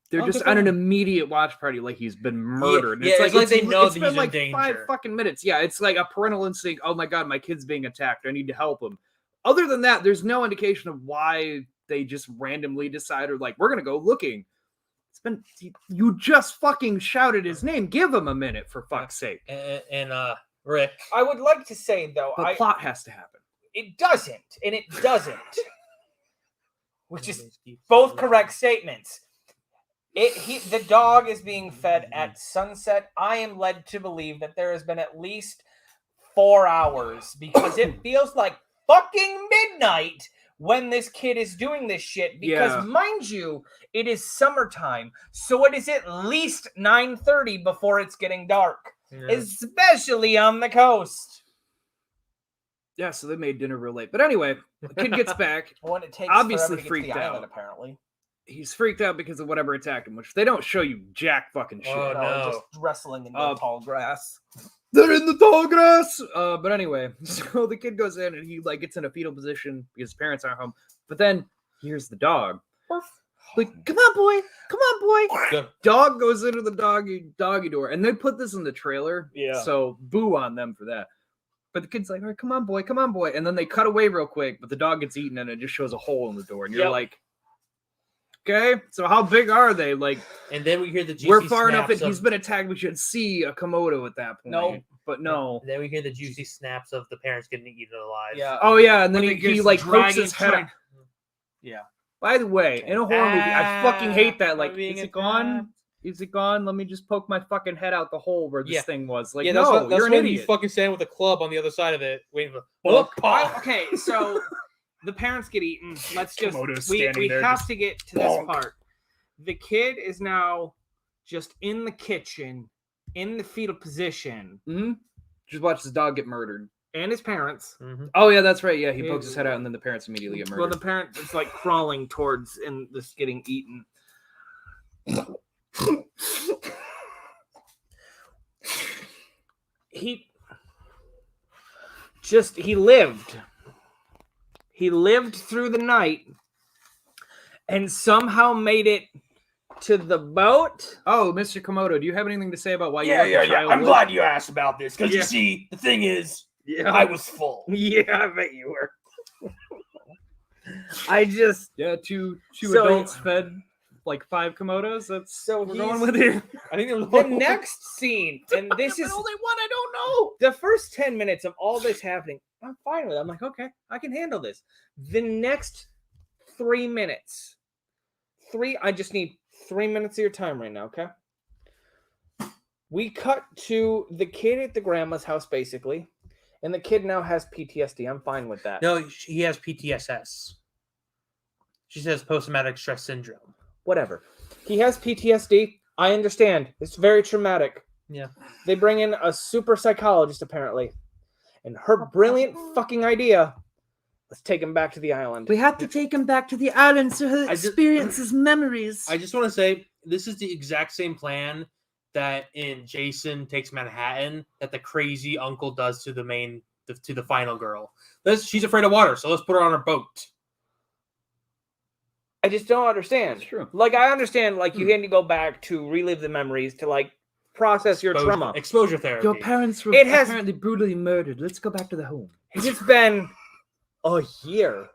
they're Oh, just good for on an him. immediate watch party like he's been murdered. yeah, it's like they know it's that been he's in like danger. 5 fucking minutes. Yeah, it's like a parental instinct. Oh my god, my kid's being attacked. I need to help him. Other than that, there's no indication of why they just randomly decided like we're gonna go looking. It's been you just fucking shouted his name. Give him a minute for fuck's sake. And Rick. I would like to say though, But plot has to happen. it doesn't, and it doesn't, which is both correct statements. The dog is being fed at sunset. I am led to believe that there has been at least 4 hours because it feels like fucking midnight when this kid is doing this shit. Because Yeah. mind you, it is summertime, so it is at least 9:30 before it's getting dark, especially on the coast. Yeah, so they made dinner real late. But anyway, the kid gets back. When it takes Obviously forever to get to freaked the island, out. apparently. He's freaked out because of whatever attacked him, which they don't show you jack fucking shit. Oh, no. Just wrestling in the tall grass. They're in the tall grass. But anyway, so the kid goes in and he like gets in a fetal position because his parents aren't home. But then here's the dog. Like, come on, boy. Come on, boy. Good. Dog goes into the doggy door. And they put this in the trailer. Yeah. So boo on them for that. But the kid's like, all right, come on, boy. Come on, boy. And then they cut away real quick, but the dog gets eaten and it just shows a hole in the door. And you're Yep. like, okay, so how big are they? Like, And then we hear the juicy we're far enough snaps that he's of- been attacked. We should see a Komodo at that point. No. But no. And then we hear the juicy snaps of the parents getting eaten alive. Yeah. Oh, yeah. And then When he it gets like pokes dragging his head trying- out. Yeah. By the way, in a horror movie, I fucking hate that. Like, I'm being is it gone? Is it gone? Let me just poke my fucking head out the hole where this Yeah. thing was. Like, Yeah, no, you're an when idiot. you fucking stand with a club on the other side of it, waiting for. Okay, so the parents get eaten. Let's just Komodo's we standing there have just to get to this bonk. part. The kid is now just in the kitchen, in the fetal position, Mhm. Just watch his dog get murdered. and his parents. Mhm. Oh, yeah, that's right. Yeah, he pokes his head out and then the parents immediately get murdered. Well, the parent is like crawling towards and this getting eaten. He lived. He lived through the night and somehow made it to the boat. Oh, Mr. Komodo, do you have anything to say about why you let the child I'm live? glad you asked about this because Yeah. you see, the thing is, Yeah. I was full. Yeah, I bet you were. I just Yeah, two So- adults fed like 5 Komodos. That's so what we're going he's- with here. I think it was the next scene, and this is only one I don't know. the first 10 minutes of all this happening. I'm fine with it. I'm like, okay, I can handle this. The next 3 minutes, I just need 3 minutes of your time right now, okay? We cut to the kid at the grandma's house, basically, and the kid now has PTSD. I'm fine with that. No, he has PTSS. She says post-traumatic stress syndrome. Whatever. He has PTSD. I understand. It's very traumatic. Yeah. They bring in a super psychologist, apparently. And her brilliant fucking idea, let's take him back to the island. We have to take him back to the island so he'll I just- experience his memories. I just want to say this is the exact same plan that in Jason Takes Manhattan that the crazy uncle does to the final girl. She's afraid of water, so let's put her on her boat. I just don't understand. It's true. Like, I understand, like, you need to go back to relive the memories to, like, process your trauma. Exposure therapy. Your parents were It has- apparently brutally murdered. Let's go back to the home. It's been a year.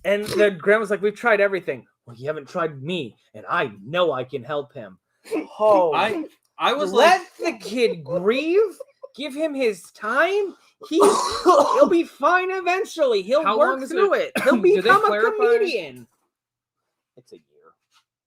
And the grandma's like, we've tried everything. Well, you haven't tried me, and I know I can help him. Oh, I was let like, the kid grieve. Give him his time. He'll be fine eventually. He'll How long work is through it. He'll Do they become a clarify? comedian. It's a year.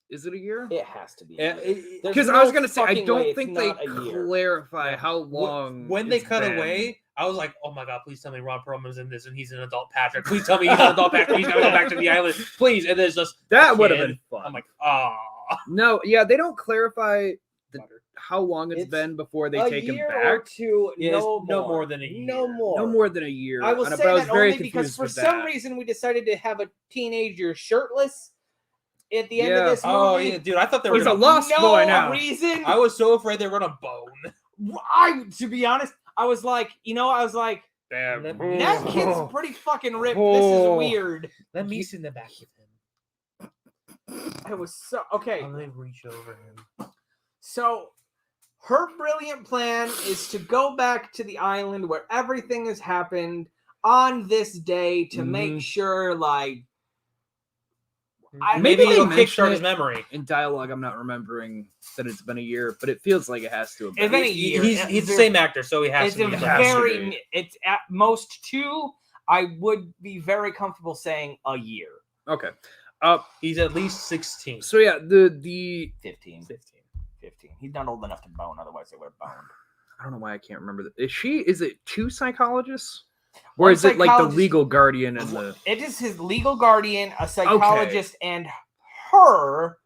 Is it a year? It has to be. Yeah, There's Because I no was gonna say I fucking way don't it's think they not a year. clarify how long. when they it's cut been. away, I was like, oh my god, please tell me Ron Perlman's in this and he's an adult Patrick. Please tell me he's an adult Patrick. He's gonna go back to the island. Please. And there's just That a would have kid. been fun. I'm like, ah. No, yeah, they don't clarify how long it's It's been before they a take him year or back. two. Yeah, no no more than a year. No more. No more than a year. I will And say but I was that very only because confused for with some that. reason we decided to have a teenager shirtless at the end of Yeah. this movie. Oh yeah, dude. I thought they were He's a gonna lost no boy now. reason. I was so afraid they were gonna bone. To be honest, I was like, Damn. that kid's pretty fucking ripped. This Oh. is weird. Let me sit in the back with him. I was so okay. I'm gonna reach over him. So her brilliant plan is to go back to the island where everything has happened on this day to make sure, like, Maybe they it'll mention kickstart his it memory. In dialogue, I'm not remembering that it's been a year, but it feels like it has to have been. It's been a year. He's the same actor, so he has It's to a be. has to very. be. It's at most 2. I would be very comfortable saying a year. Okay. He's at least 16. So yeah, the 15. 15. He's not old enough to bone, otherwise they would have boned. I don't know why I can't remember that. Is it 2 psychologists? Or One is it like the psychologist- legal guardian and the It is his legal guardian, a psychologist, and her,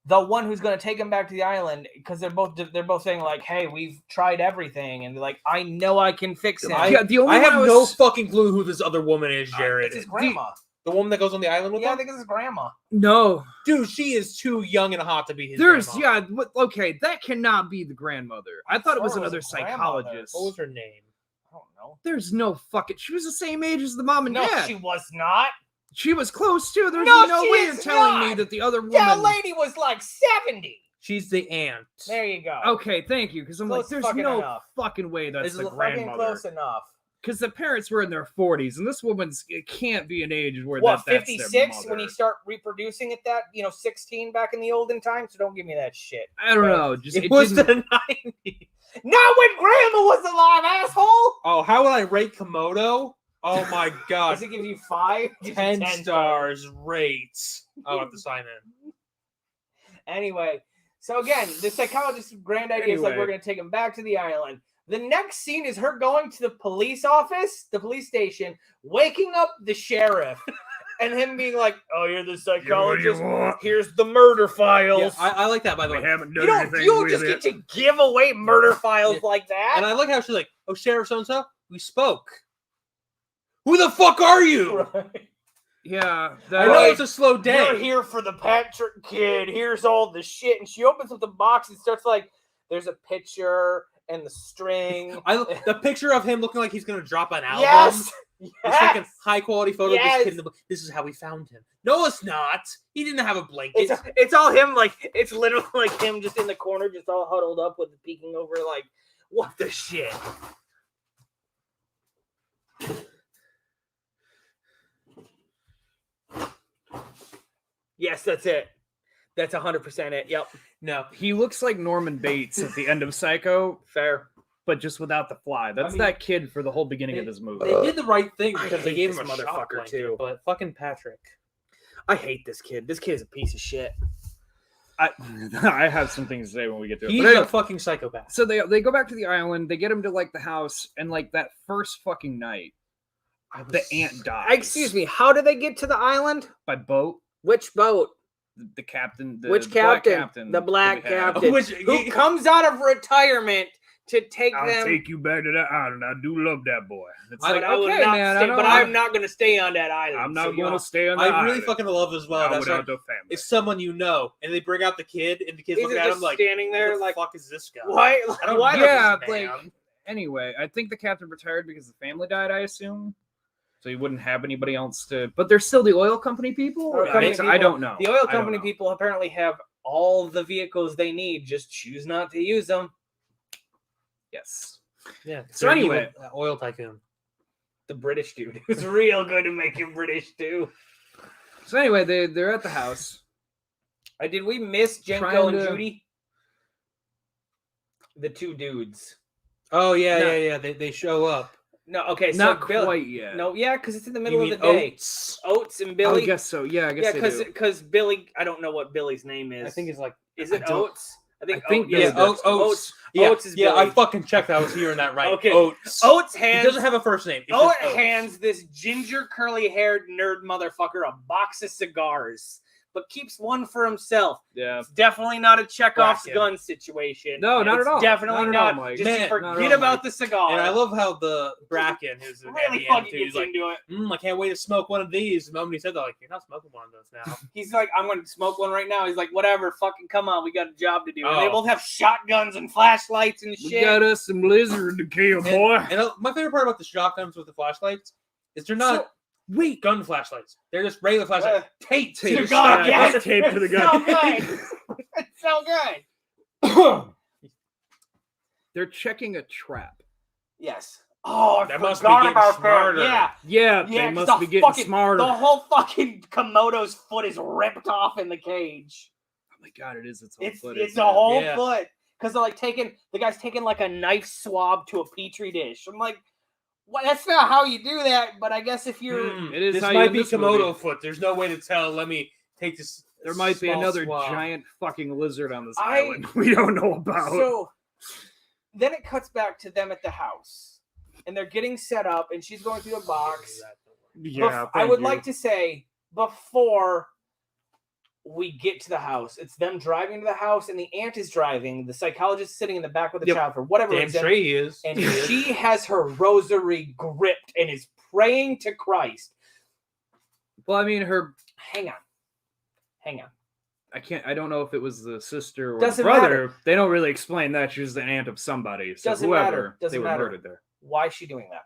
the one who's going to take him back to the island, because they're both saying like, "Hey, we've tried everything," and they're like, "I know I can fix him." Yeah, the only I one have was- no fucking clue who this other woman is, Jared. It's his grandma. The woman that goes on the island with Yeah, I him? think it's his grandma. No. Dude, she is too young and hot to be his There's grandma. okay, that cannot be the grandmother. I thought it was Or was another it grandmother? psychologist. What was her name? I don't know. There's no fucking she was the same age as the mom and No, dad. she was not. She was close too. There's No, no she way is of telling me not. that the other woman. That lady was like 70. She's the aunt. There you go. Okay, thank you. Because I'm Close like, there's fucking no enough. fucking way that's It's the fucking grandmother. close enough. Because the parents were in their 40s, and this woman's it can't be an age where What, that's their 56 when mother. you start reproducing at that, 16 back in the olden times? So don't give me that shit. I don't know. Just It was didn't- the 90s. Not when grandma was alive, asshole! Oh, how would I rate Komodo? Oh my god. Does it give you 5? 10 stars rates. I'll have to sign in. Anyway, so again, the psychologist's grand idea is like, Anyway. we're going to take him back to the island. The next scene is her going to the police office, the police station, waking up the sheriff, and him being like, "Oh, you're the psychologist. Here's the murder files." Yeah, I like that, by the way. haven't you don't just get to give away murder files like that. And I like how she's like, oh, Sheriff so-and-so, we spoke. Who the fuck are you? Right. Yeah, I know it's a slow day. You're here for the Patrick kid. Here's all the shit. And she opens up the box and starts like, there's a picture and the string. The picture of him looking like he's going to drop an album. Yes. This Yes. fucking high-quality photo of Yes. this kid. In the, this is how we found him. No, it's not. He didn't have a blanket. It's all him, like, it's literally like him just in the corner, just all huddled up with peeking over, like, what the shit? Yes, that's it. That's 100% it. Yep. No. he looks like Norman Bates at the end of Psycho, Fair. but just without the fly. That's mean, that kid for the whole beginning of this movie. They did the right thing I because they hate gave this him a motherfucker, shock blanket, too. But fucking Patrick. I hate this kid. This kid is a piece of shit. I have some things to say when we get to it. He's But anyway, a fucking psychopath. so they go back to the island. They get him to like the house, and like that first fucking night, the aunt dies. Excuse me. How did they get to the island? by boat. Which boat? The captain. Which black captain? The black that we have. captain. Which- Who comes out of retirement to take I'll them. take you back to that island. I do love that boy. It's I- like, I will okay, not man. stay, I know but I'm I'm not going to stay on that island. I'm so not you going know. to stay on the I island. really fucking love as well. Not That's without right. the family. it's someone you know, and they bring out the kid, and the kid's Is looking it at just him like, standing there "Who the like, fuck is this guy? why? I don't Why? know Yeah, this like man." anyway, I think the captain retired because the family died, I assume. So he wouldn't have anybody else to. But they're still the oil company people. Oil company I people- don't know. The oil I don't company know. people apparently have all the vehicles they need, just choose not to use them. Yes. Yeah. So they're anyway- evil, oil tycoon. The British dude. It's real good at making British too. So anyway, they're at the house. Did we miss Jenko Trying and to- Judy? The two dudes. Oh yeah, No. yeah. They show up. No, okay, so Not Bill, quite yet. No, yeah, because it's in the You middle of mean the day. Oates? Oates and I Billy. guess so. Yeah, I guess Yeah, they do. because Billy, I don't know what Billy's name is. I think it's like Is I it don't- Oates? I think yeah, Billy does. Oates. Yeah, Oates is yeah. I Billy. fucking checked. I was hearing that right. Okay. Oates. Oates He hands. doesn't have a first name. It's Oates just Oates. hands this ginger, curly-haired nerd motherfucker a box of cigars, but keeps one for himself. Yeah. It's definitely not a Chekhov's Whack him. gun situation. No, not It's at all. Definitely Not at all, not. Mike. Just Man, forget not at all, about Mike. the cigar. And I love how the Bracken, who's an really MDM fucking too, gets he's like, into it. I can't wait to smoke one of these. The moment he said that, like, you're not smoking one of those now. He's like, I'm going to smoke one right now. He's like, whatever, fucking come on, we got a job to do. And they Oh. both have shotguns and flashlights and We shit. got us some lizard to kill, boy. And my favorite part about the shotguns with the flashlights is they're not Wait. gun flashlights. They're just regular flashlights. Tape to Tape. the gun. Yeah, Yes. tape to the It's gun. so good. It's so good. They're checking a trap. Yes. Oh, I That must be forgot getting about smarter. that. Yeah, Yeah, they 'cause must the be getting fucking- smarter. The whole fucking Komodo's foot is ripped off in the cage. Oh my god, it is its whole It's foot. it's isn't a it? whole Yeah. foot. Because they're like the guy's taking like a knife swab to a petri dish. I'm like, well, that's not how you do that. But I guess if you're It is This how you might in be this Komodo movie. foot. There's no way to tell. Let me take this. There might be small another swab. giant fucking lizard on this I- island we don't know about. So then it cuts back to them at the house, and they're getting set up, and she's going through the box. yeah, I would like to say before we get to the house, it's them driving to the house, and the aunt is driving. The psychologist is sitting in the back with the Yep. child for whatever Damn reason, straight he is. and she has her rosary gripped and is praying to Christ. Well, I mean, her. Hang on. I don't know if it was the sister or Doesn't the brother. matter. They don't really explain that she was the aunt of somebody. So Doesn't whoever matter. Doesn't they were matter. murdered there Why is she doing that?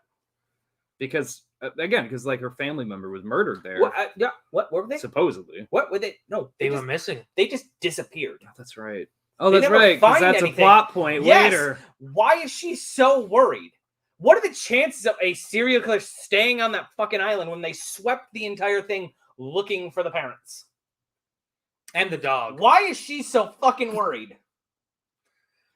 because because like her family member was murdered there What? Yeah. What were they? supposedly. What were they? No, They they were just, missing. they just disappeared. Oh, that's right. Oh, They that's never right. Because find that's anything. a plot point Yes! later. Why is she so worried? What are the chances of a serial killer staying on that fucking island when they swept the entire thing looking for the parents? And the dog. Why is she so fucking worried?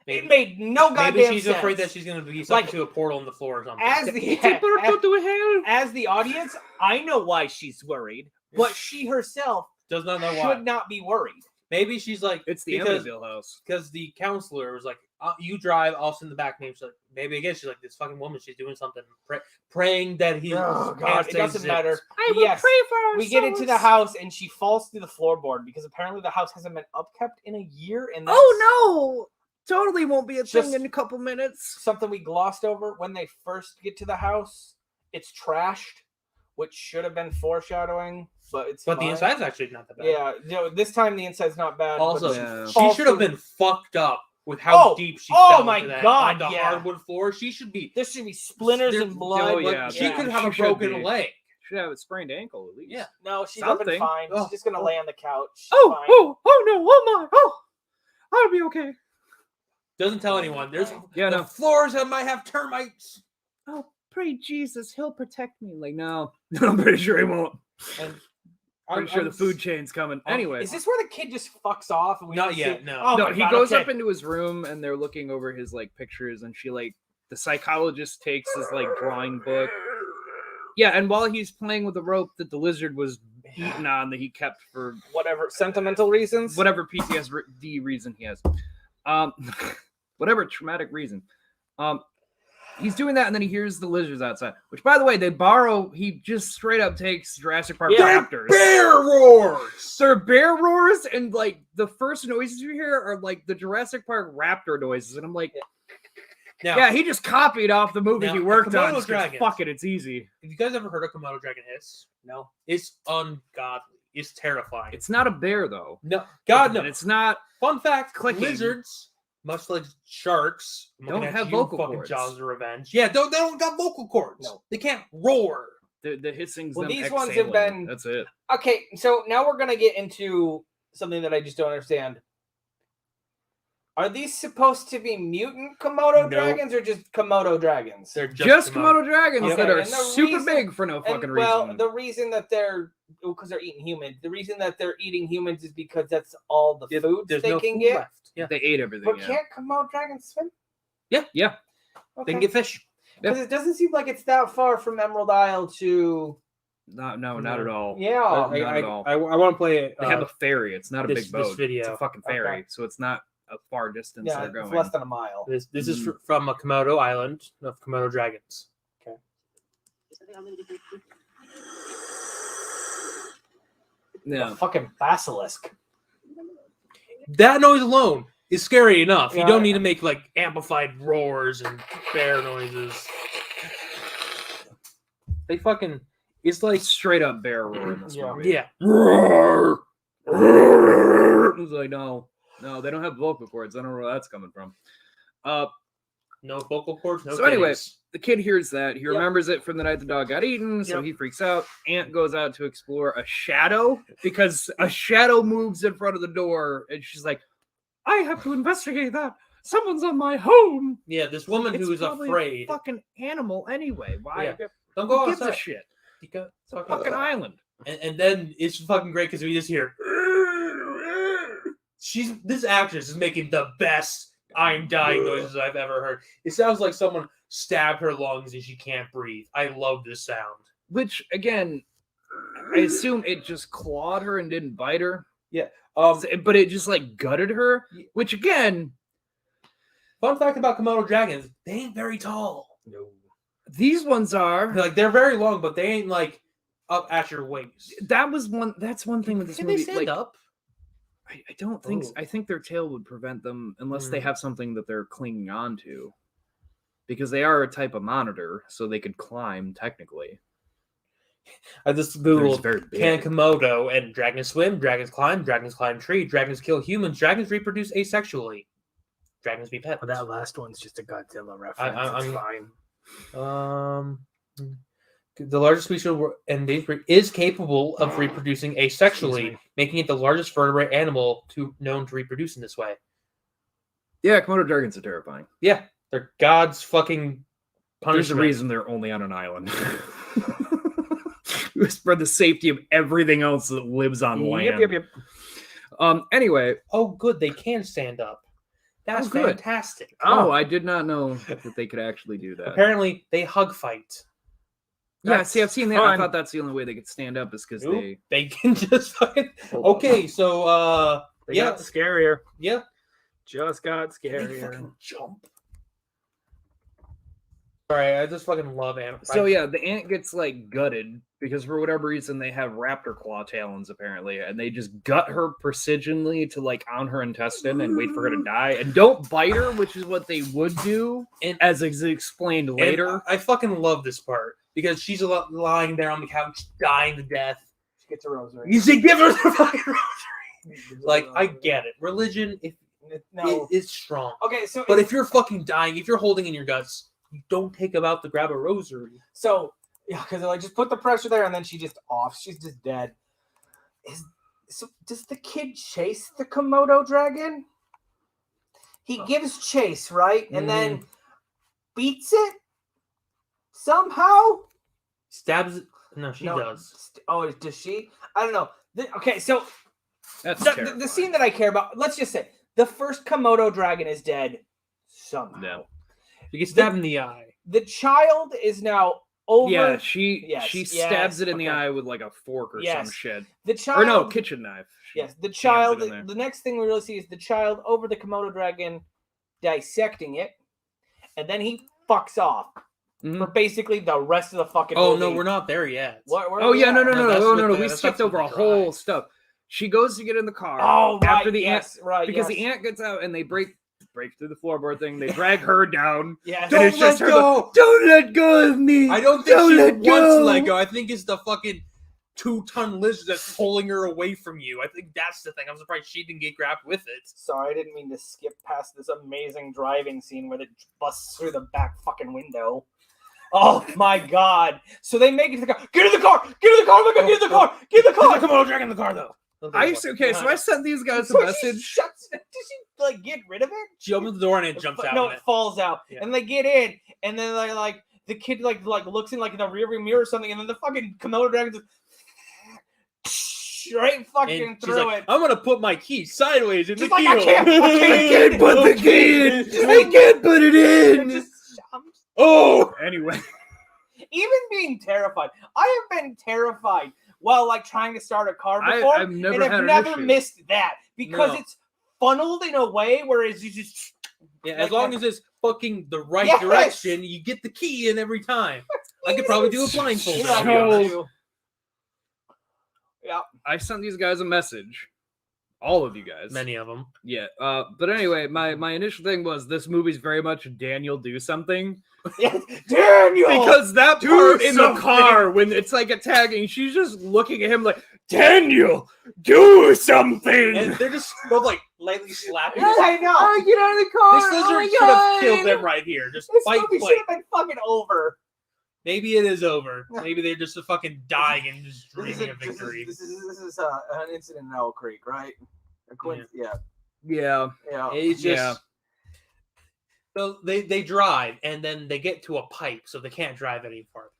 It Maybe, made no goddamn maybe she's sense. afraid that she's going to be sucked Like, to a portal in the floor or something. as the as the audience, I know why she's worried, but she herself Does not know why. should not be worried. Maybe she's like, It's the because Amityville house. the counselor was like, you drive, I'll sit in the back. Maybe she's like, maybe again, she's like, this fucking woman, she's doing something, praying that he. Oh can't god, it stay doesn't zipped. matter. I will Yes, pray for our we get into the souls. house and she falls through the floorboard because apparently the house hasn't been upkept in a year. And that's Oh no! Totally won't be a Just- thing in a couple minutes. something we glossed over when they first get to the house. It's trashed, which should have been foreshadowing, but it's But the fine. inside's actually not that bad. Yeah, this time the inside's not bad. but Also, Yeah. she should have been fucked up with how Oh, deep she oh fell my into that God, on the yeah. hardwood floor. She should be. there should be splinters there- and blood. Oh, but yeah, She could have she a should broken be. leg. Should have a sprained ankle at least. Yeah. No, she's up and Something. fine. Oh, She's just gonna oh. lay on the couch. She's Oh, fine. oh, oh no, oh my, oh, I'll be okay. Doesn't tell anyone. There's Yeah, the no. floors that might have termites. Oh, pray Jesus, he'll protect me. Like, no, I'm pretty sure he won't. And Pretty sure the food chain's coming. Anyway, Is this where the kid just fucks off? And we Not don't yet, see- no. Oh no, my he God, goes okay. up into his room and they're looking over his like pictures, and she like the psychologist takes his like drawing book. Yeah, and while he's playing with the rope that the lizard was eaten on, that he kept for whatever sentimental reasons. whatever PTSD reason he has, whatever traumatic reason, he's doing that, and then he hears the lizards outside. Which, by the way, he just straight up takes Jurassic Park Yeah. raptors. bear roars. They're bear roars, and like the first noises you hear are like the Jurassic Park raptor noises, and I'm like, Now, yeah, he just copied off the movie Now, he worked on. Komodo just 'cause dragons. Fuck it, it's easy. have you guys ever heard of Komodo dragon hiss? No. It's ungodly. is terrifying. It's not a bear though. No, God no. And it's not. Fun fact: clicking. lizards, much like sharks, I'm Don't looking at have you, vocal fucking cords. Jaws of Revenge. Yeah, they don't got vocal cords. No. They can't roar. The hissing's Well, them these ones have exhaling. been- That's it. Okay, so now we're gonna get into something that I just don't understand. Are these supposed to be mutant Komodo Nope. dragons or just Komodo dragons? They're Just Komodo dragons Okay, that are and the super reason- big for no fucking And, reason. well, the reason that because they're eating humans. The reason that they're eating humans is because that's all the food There's they no can food get. left. Yeah, They ate everything. But Yeah. can't Komodo dragons swim? Yeah. they can get fish. Because it doesn't seem like it's that far from Emerald Isle to. Not at all. Yeah. Not at all. I want to play it. They have a ferry. It's not a this- big boat. this video. It's a fucking ferry, Okay. so it's not a far distance Yeah, they're it's going. less than a mile. This is from a Komodo island of Komodo dragons. Yeah. A fucking basilisk. That noise alone is scary enough. Yeah, You don't need to make like amplified roars and bear noises. They fucking. It's like Straight up bear roar in this Yeah. movie. yeah. It's like no, they don't have vocal cords. I don't know where that's coming from. No vocal cords. No. So anyway, titties. the kid hears that. He Yep. remembers it from the night the dog got eaten, so Yep. he freaks out. Ant goes out to explore a shadow because a shadow moves in front of the door, and she's like, "I have to investigate that. Someone's on my home." Yeah, this woman It's who is probably afraid. a fucking animal anyway. Why? Yeah. Don't go Who gives a outside. shit? You go- It's a fucking island. And then it's fucking great because we just hear. This actress is making the best "I'm dying" noises I've ever heard. It sounds like someone stabbed her lungs and she can't breathe. I love this sound. Which again, I assume it just clawed her and didn't bite her. But it just like gutted her. Which again, Fun fact about Komodo dragons: they ain't very tall. No. these ones are. Like they're very long, but they ain't like up at your waist. That's one thing with this Can movie. they stand like, up? I don't think. Oh. I think their tail would prevent them unless they Mm. have something that they're clinging on to, because they are a type of monitor, so they could climb technically. I just They're googled just very big. can Komodo, and dragons swim, dragons climb tree, dragons kill humans, dragons reproduce asexually, dragons be pets. That last one's just a Godzilla reference. I'm fine. The largest species is capable of reproducing asexually, me. making it the largest vertebrate animal known to reproduce in this way. Yeah, Komodo dragons are terrifying. Yeah, they're God's fucking There's a punishment. reason they're only on an island. For the safety of everything else that lives on land. Yep. Anyway, Oh, good, they can stand up. That's Oh, good. fantastic. I did not know that they could actually do that. Apparently, they hug fight. Yeah, see, I've seen that. I fun. thought that's the only way they could stand up is because Nope, they can just fucking. Okay, so They yeah, got scarier. yeah. Just got They scarier. fucking jump. Sorry, I just fucking love animals. So yeah, the ant gets like gutted because for whatever reason they have raptor claw talons apparently, and they just gut her precisionly to like on her intestine and wait for her to die, and don't bite her, which is what they would do, And- as is explained And later. I fucking love this part because she's lying there on the couch, dying to death. She gets a rosary. You say, give her the fucking rosary. Like, I get it. Religion, No. is strong. Okay, so But if you're fucking dying, if you're holding in your guts, you don't take them out to grab a rosary. yeah, because like just put the pressure there and then she just off. She's just dead. So does the kid chase the Komodo dragon? He gives chase, right? And then beats it somehow? Stabs it. No, she No. does. Oh, does she? I don't know. Okay, so That's the terrifying. scene that I care about, let's just say the first Komodo dragon is dead somehow. No. You get stabbed in the eye. The child is now over. Yeah, she Yes, stabs it in the okay. eye with like a fork or some Yes. shit. The child. Or no, kitchen knife. She Yes, the jams child. it in there. The next thing we really see is the child over the Komodo dragon, dissecting it, and then he fucks off Mhm. for basically the rest of the fucking. Oh, movie. no, we're not there yet. Where Oh we yeah, at? no. that's with the- We that's skipped with over the a whole drive. stuff. She goes to get in the car. Oh, right. after the yes, right. because yes. the ant gets out and they break through the floorboard thing. They drag her down. Yes. And Don't it's just let her go. Don't let go of me. I don't think Don't she let wants go. to let go. I think it's the fucking 2-ton lizard that's pulling her away from you. I think that's the thing. I'm surprised she didn't get grabbed with it. Sorry, I didn't mean to skip past this amazing driving scene where it busts through the back fucking window. Oh my god! So they make it to the car. Get in the car! Get in the car! Oh my god! Get in the car! Get in the car! Come on, drag in the car though. So I sent these guys a So she message. shuts. Does she like get rid of it? She opens the door and it jumps out. No, and it falls out, Yeah. and they get in, and then they like the kid like looks in like in the rearview mirror or something, and then the fucking Komodo dragon just straight fucking and she's through like, it. I'm gonna put my key sideways in She's the like, keel. I can't put the key in. I can't put it It in. just- Oh, Anyway, Even being terrified, I have been terrified while like trying to start a car before, I've never and had I've an never issue. missed that because No. it's funneled in a way whereas you just yeah. like As long that. as it's fucking the right Yes! direction, you get the key in every time. I could probably do a blindfold. Yeah, on So- you. yeah. I sent these guys a message. All of you guys. Many of them. Yeah. But anyway, my initial thing was this movie's very much Daniel do something. Yes, Daniel. Because that do part in the something. car when it's like attacking, she's just looking at him like, Daniel, do something. And they're just both like lightly slapping. Yes, I know. get out of the car. This lizard should have killed them right here. Just This fight, movie fight. should have been fucking over. Maybe it is over. Maybe they're just fucking dying and just dreaming of This victory. is an incident in Owl Creek, right? Yeah. Yeah. Yeah. It's just Yeah. so they drive and then they get to a pipe, so they can't drive any farther.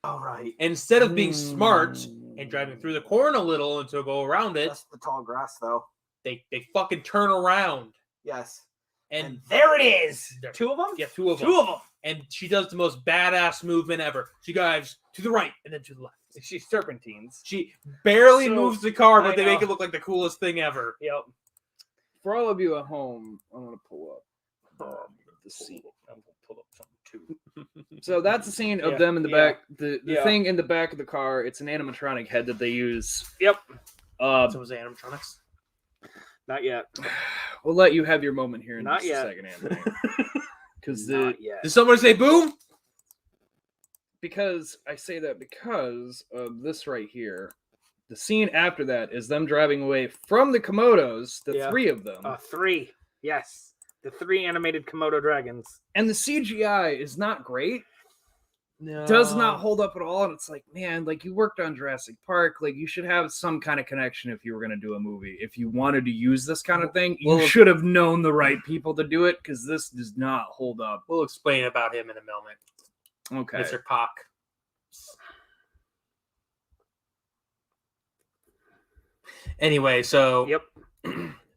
All right. Instead of being smart and driving through the corn a little and to go around it, That's the tall grass, though. they fucking turn around Yes. and And there it is. There. Two of them. yeah, two of them. Two of them. And she does the most badass movement ever. She drives to the right and then to the left. She's serpentines. She barely So, moves the car, I but they make know. it look like the coolest thing ever. Yep. For all of you at home, I'm gonna pull up the scene. I'm gonna pull up something too. So that's the scene of Yeah, them in the yeah, back. The yeah. thing in the back of the car. It's an animatronic head that they use. Yep. So it was animatronics. Not yet. We'll let you have your moment here in Not just yet. a second, Anthony. Because Not yet. Did someone say boom? because I say that because of this right here. The scene after that is them driving away from the Komodos, the Yeah. three of them. 3. Yes. The 3 animated Komodo dragons. And the CGI is not great. No. Does not hold up at all. And it's like, man, like you worked on Jurassic Park. Like you should have some kind of connection if you were going to do a movie. If you wanted to use this kind of thing, you Well, should have known the right people to do it because this does not hold up. We'll explain about him in a moment. Okay. Mr. Cock. Anyway, so Yep.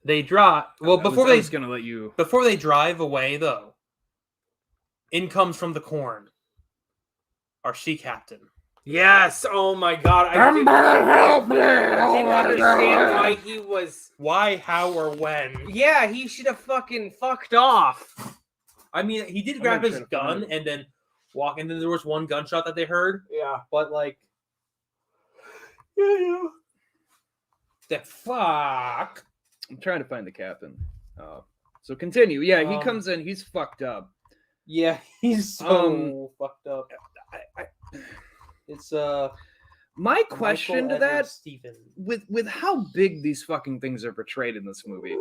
they drive. Well, I was going to let you. before they drive away, though, in comes from the corn our sea captain. Yes. Oh my god. I didn't understand why he was. Why, how, or when? Yeah, he should have fucking fucked off. I mean, he did I'm grab gonna his try to find gun and then walk, and then there was one gunshot that they heard, Yeah. but like, Yeah. the fuck. I'm trying to find the captain. So continue. Yeah, he Um, comes in. He's fucked up. Yeah, he's so fucked up. It's My question to Michael that, Edward Stephen. with how big these fucking things are portrayed in this movie,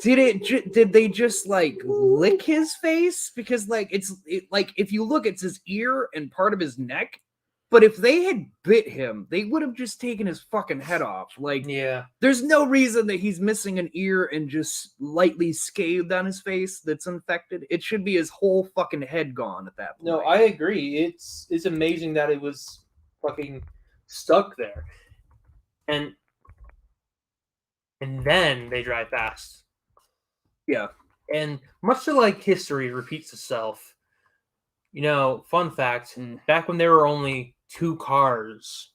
did they just like lick his face? Because like like if you look, it's his ear and part of his neck. But if they had bit him, they would have just taken his fucking head off. Like, Yeah, there's no reason that he's missing an ear and just lightly scathed on his face that's infected. It should be his whole fucking head gone at that point. no, I agree. It's amazing that it was fucking stuck there, and then they drive past. Yeah. And much to like history repeats itself. You know, fun fact: back when there were only 2 cars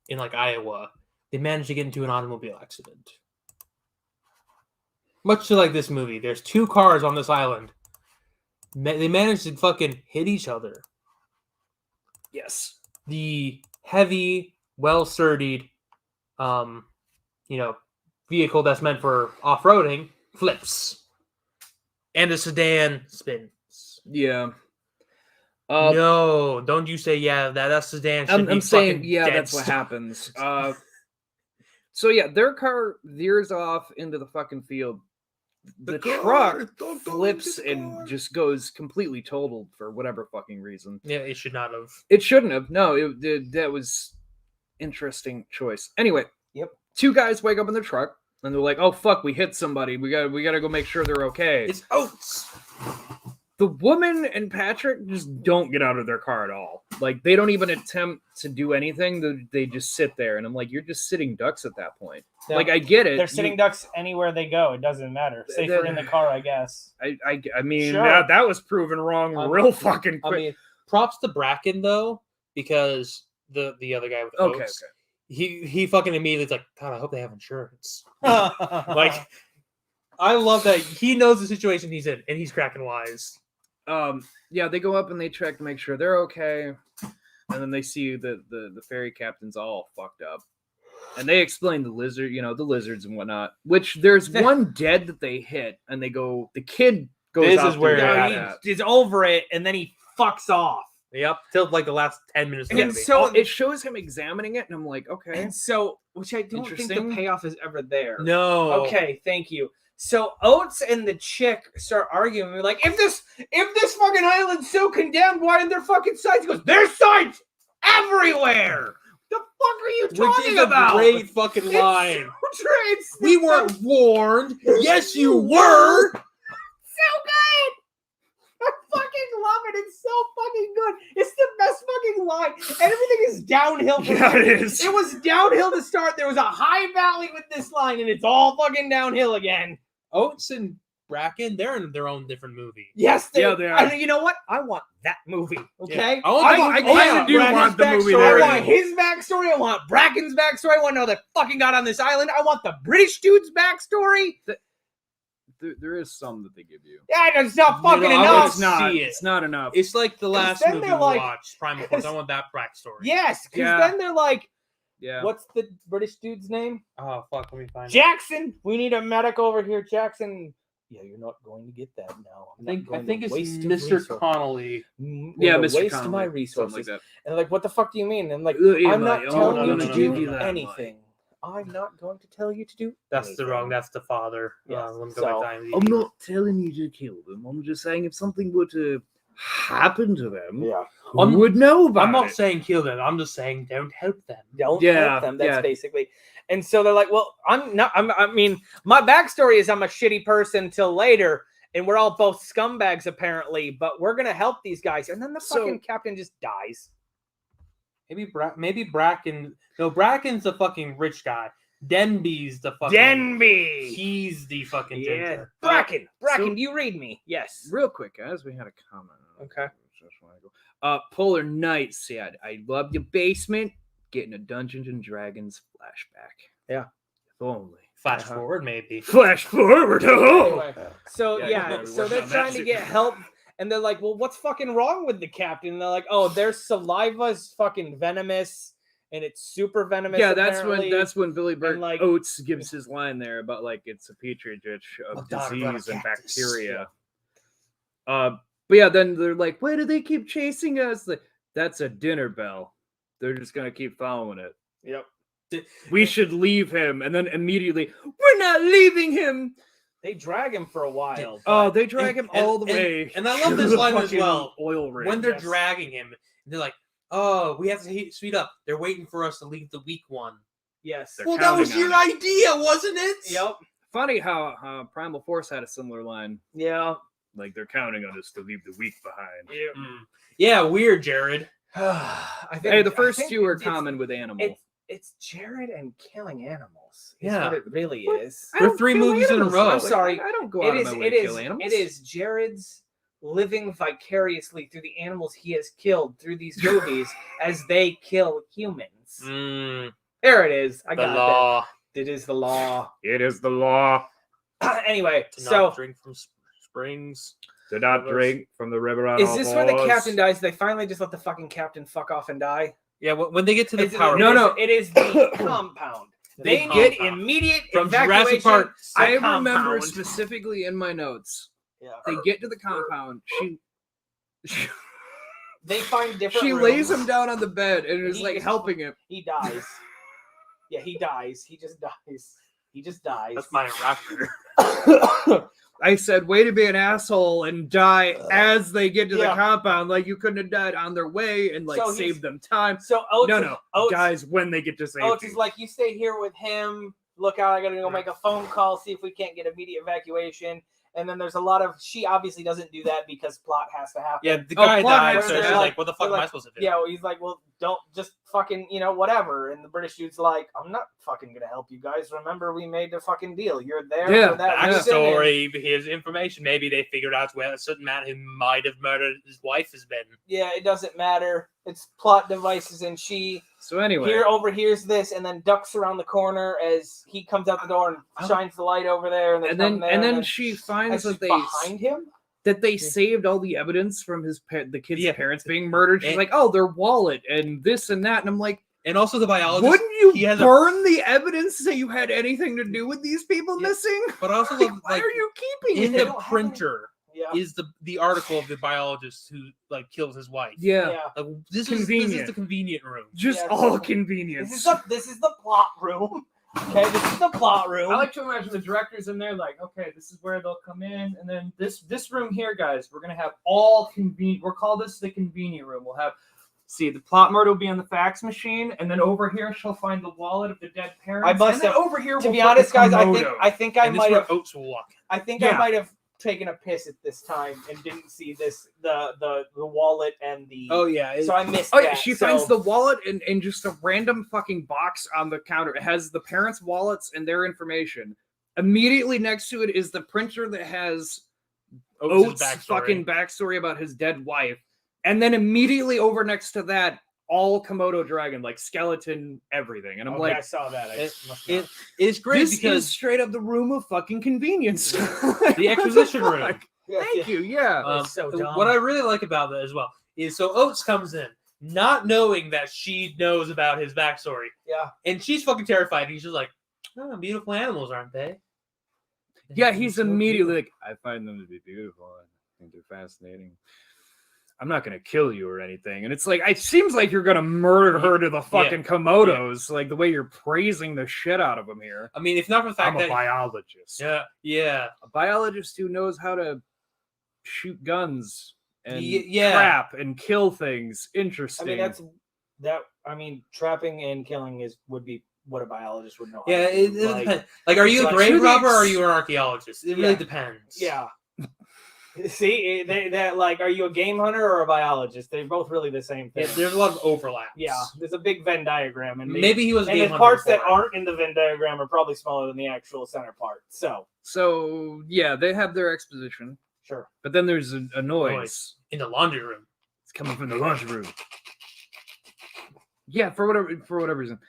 in like Iowa, they managed to get into an automobile accident. Much to like this movie, there's 2 cars on this island. They managed to fucking hit each other. Yes. The heavy, well-sturdied, vehicle that's meant for off-roading flips, and the sedan spins. Yeah. No, don't you say that sedan should be I'm saying fucking yeah, dead that's what stop. happens. So yeah, their car veers off into the fucking field. The truck flips and just goes completely totaled for whatever fucking reason. Yeah, it should not have. It shouldn't have. No, that was interesting choice. Anyway, Yep. 2 guys wake up in the truck and they're like, "Oh fuck, we hit somebody. We gotta go make sure they're okay." It's Oates. The woman and Patrick just don't get out of their car at all. Like, they don't even attempt to do anything. They just sit there, and I'm like, you're just sitting ducks at that point. Yeah. Like, I get it. They're sitting ducks anywhere they go. It doesn't matter. Safer in the car, I guess. I mean, Sure. that was proven wrong real fucking quick. I mean, props to Bracken though, because the other guy with Okay. Oates, he fucking immediately is like, God, I hope they have insurance. Like, I love that he knows the situation he's in and he's cracking wise. Yeah, they go up and they check to make sure they're okay, and then they see that the ferry captain's all fucked up, and they explain the lizards and whatnot. Which there's one dead that they hit, and they go, the kid goes. This off is where to you're the- at. He's over it, and then he fucks off. Yep, till like the last 10 minutes of the And movie. so it shows him examining it, and I'm like, okay. And so, which I don't think the Interesting. payoff is ever there. No. Okay, thank you. So Oates and the chick start arguing. They're like, if this fucking island's so condemned, why did their fucking signs? He goes, there's signs everywhere. The fuck are you Which talking is a about? great fucking line. It's We weren't warned. Yes, you were. so good. I fucking love it. It's so fucking good. It's the best fucking line. And everything is downhill from Yeah, here. it is. It was downhill to start. There was a high valley with this line, and it's all fucking downhill again. Oates and Bracken, they're in their own different movie. Yes, Yeah, they are. And you know what? I want that movie. Okay, Yeah. I kinda do want the movie there. I want his backstory. I want Bracken's backstory. I want to know that fucking got on this island. I want the British dude's backstory. There is some that they give you. Yeah, it's not fucking I enough. would It's not. see it. It's not enough. It's like the last then movie we they're like- watched, Primal Force. I want that backstory. Yes, because Yeah. then they're like, Yeah. what's the British dude's name? Oh fuck, let me find it. Jackson. We need a medic over here, Jackson. Yeah, you're not going to get that now. I think it's Mr. Connolly. Yeah, Mr. Waste Connolly, my something resources. like that. And like, what the fuck do you mean? And like, Yeah, I'm not mate, telling you no, to no, do no, no, no. anything. I'm not going to tell you to do. That's anything. the wrong. That's the father. Yes, Let me go so- back to IMDb. I'm not telling you to kill them. I'm just saying if something were to happen to them, Yeah. who I'm- would know about I'm not it? saying kill them. I'm just saying don't help them. Don't Yeah, help them. That's yeah. basically. And so they're like, well, I mean, my backstory is I'm a shitty person till later, and we're all both scumbags apparently, but we're gonna help these guys. And then the So- fucking captain just dies. Maybe Bracken. No, Bracken's the fucking rich guy. Denby's the fucking. Denby. He's the fucking Yeah. ginger. Bracken. Bracken, so- do you read me? Yes. Real quick, guys, we had a comment. Okay. Polar Knight said, "I love your basement. Getting a Dungeons and Dragons flashback. Yeah. If only. Flash Uh-huh. forward, maybe. Flash forward. Oh, Anyway, so Yeah, yeah, we so worked they're on that trying to too. get help, and they're like, "Well, what's fucking wrong with the captain?" And they're like, "Oh, their saliva's fucking venomous, and it's super venomous." yeah, apparently." that's when Billy Burt like- Oates gives his line there about like it's a petri dish of Oh, God, what a disease and cactus. bacteria. But yeah, then they're like, "Why do they keep chasing us?" Like, that's a dinner bell. They're just gonna keep following it. Yep. We should leave him, and then immediately, we're not leaving him. They drag him for a while. Oh, they drag him and- all the and- way. and I love to this the line as fucking well. Oil rig. When they're Yes. dragging him, they're like, "Oh, we have to speed up. They're waiting for us to leave the weak one." Yes. They're Well, that was counting your on idea, wasn't it? Yep. Funny how Primal Force had a similar line. Yeah. Like they're counting on us to leave the weak behind. Yeah, weird, Jared. I think, Hey, the I first think two are it's- common with animals. It's Jared and killing animals. Is Yeah. what it really is. I We're don't 3 kill movies in a animals. row. I'm sorry. I don't go It out is. of my way It to is. kill animals. It is Jared's living vicariously through the animals he has killed through these movies as they kill humans. There it is. I The got law it. It is the law. It is the law Anyway, to so not drink from springs. to not drink from the river on is all this where the fours. captain dies? They finally just let the fucking captain fuck off and die. Yeah, when they get to the Is it- power. no, No, no, it is the compound. They The get compound. immediate From evacuation. Jurassic Park. I the remember compound. specifically in my notes. Yeah. They get to the compound. they find different. She rooms. lays him down on the bed and is He like just- helping him. He dies. Yeah, he dies. He just dies. He just dies. That's my raptor. I said, way to be an asshole and die as they get to the Yeah. compound. Like, you couldn't have died on their way and, like, So save them time. So Oates, No, Oates, dies when they get to safety. Oates is like, you stay here with him. Look out, I gotta go make a phone call, see if we can't get immediate evacuation. And then there's a lot of, she obviously doesn't do that because plot has to happen. Yeah, the Oh, guy plot died, has so to she's happen. like, what the fuck They're am I like, supposed to do? Yeah, well, he's like, well, don't just fucking, whatever. And the British dude's like, I'm not fucking gonna help you guys. Remember, we made a fucking deal. You're there Yeah, for that reason. And- Backstory, his information. Maybe they figured out where a certain man who might have murdered his wife has been. Yeah, it doesn't matter. It's plot devices, and she So anyway, overhears this, and then ducks around the corner as he comes out the door and shines the light over there, and, there's nothing there, and then she finds and that she's behind him. they saved all the evidence from the kid's Yeah. parents being murdered. She's And- like, oh, their wallet and this and that, and I'm like, And also the biologist. wouldn't you he has burn the evidence to say you had anything to do with these people Yeah. missing? But also, Like, the, why like are you keeping in it? They the don't have printer Yeah, is the article of the biologist who like kills his wife. Yeah, yeah. Like, this is Convenient. the convenient room. just Yeah, all this convenience. this is the plot room. Okay, this is the plot room. I like to imagine the directors in there, like, okay, this is where they'll come in, and then this room here, guys, we're gonna have all convenient. We'll call this the convenient room. We'll have, see, the plot murder will be on the fax machine, and then over here she'll find the wallet of the dead parents. I must and then have- over here. to we'll be put the honest, guys, Komodo. I think I And this might is where have Oates will walk. I Yeah. might have taken a piss at this time and didn't see the wallet and the. Oh yeah. so I missed. Oh yeah, that, she so- finds the wallet in just a random fucking box on the counter. It has the parents' wallets and their information. Immediately next to it is the printer that has Oates' fucking backstory about his dead wife. And then immediately over next to that, all Komodo dragon, like skeleton, everything. And I'm Okay, I like, saw that. It's great this is because straight up the room of fucking convenience. the exposition room. Yes, Thank you, yeah. That's so dumb. What I really like about that as well is so Oates comes in not knowing that she knows about his backstory, Yeah. and she's fucking terrified. He's just like, "Oh, beautiful animals, aren't they?" Yeah, he's So immediately beautiful. like, I find them to be beautiful. I think they're fascinating. I'm not gonna kill you or anything. And it's like, it seems like you're gonna murder her to the fucking Komodos, like the way you're praising the shit out of them here. I mean, if not for the fact I'm a that biologist. yeah, A biologist who knows how to shoot guns and Yeah. trap and kill things. I Interesting. mean I mean trapping and killing would be what a biologist would know. how yeah, to it do, depends. Like, are you a like, grave should robber or are ex- you an archaeologist? It Yeah. really depends. Yeah. See, that like, are you a game hunter or a biologist? They're both really the same thing. Yeah, there's a lot of overlaps. Yeah, there's a big Venn diagram, and Maybe he was a and game the hunter parts that before. aren't in the Venn diagram are probably smaller than the actual center part. So yeah, they have their exposition, sure. but then there's a noise. Noise. in the laundry room. It's coming from the laundry room. Yeah, for whatever reason.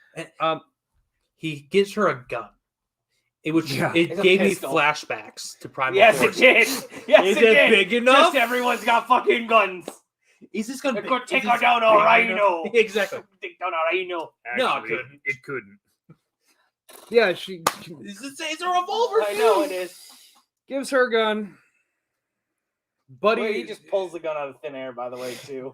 He gives her a gun. It was Yeah. it It's a gave pistol. me flashbacks to Primal Yes, Force. it did. Yes, Is it it did. big enough? Just everyone's got fucking guns. Is this gonna It could is take this her down a big rhino. enough? Exactly. Take down a rhino. No, it Actually, couldn't. It couldn't. Yeah, she It's a revolver. I know it is. gives her a gun. Buddy, Wait, he just pulls the gun out of thin air, by the way, too.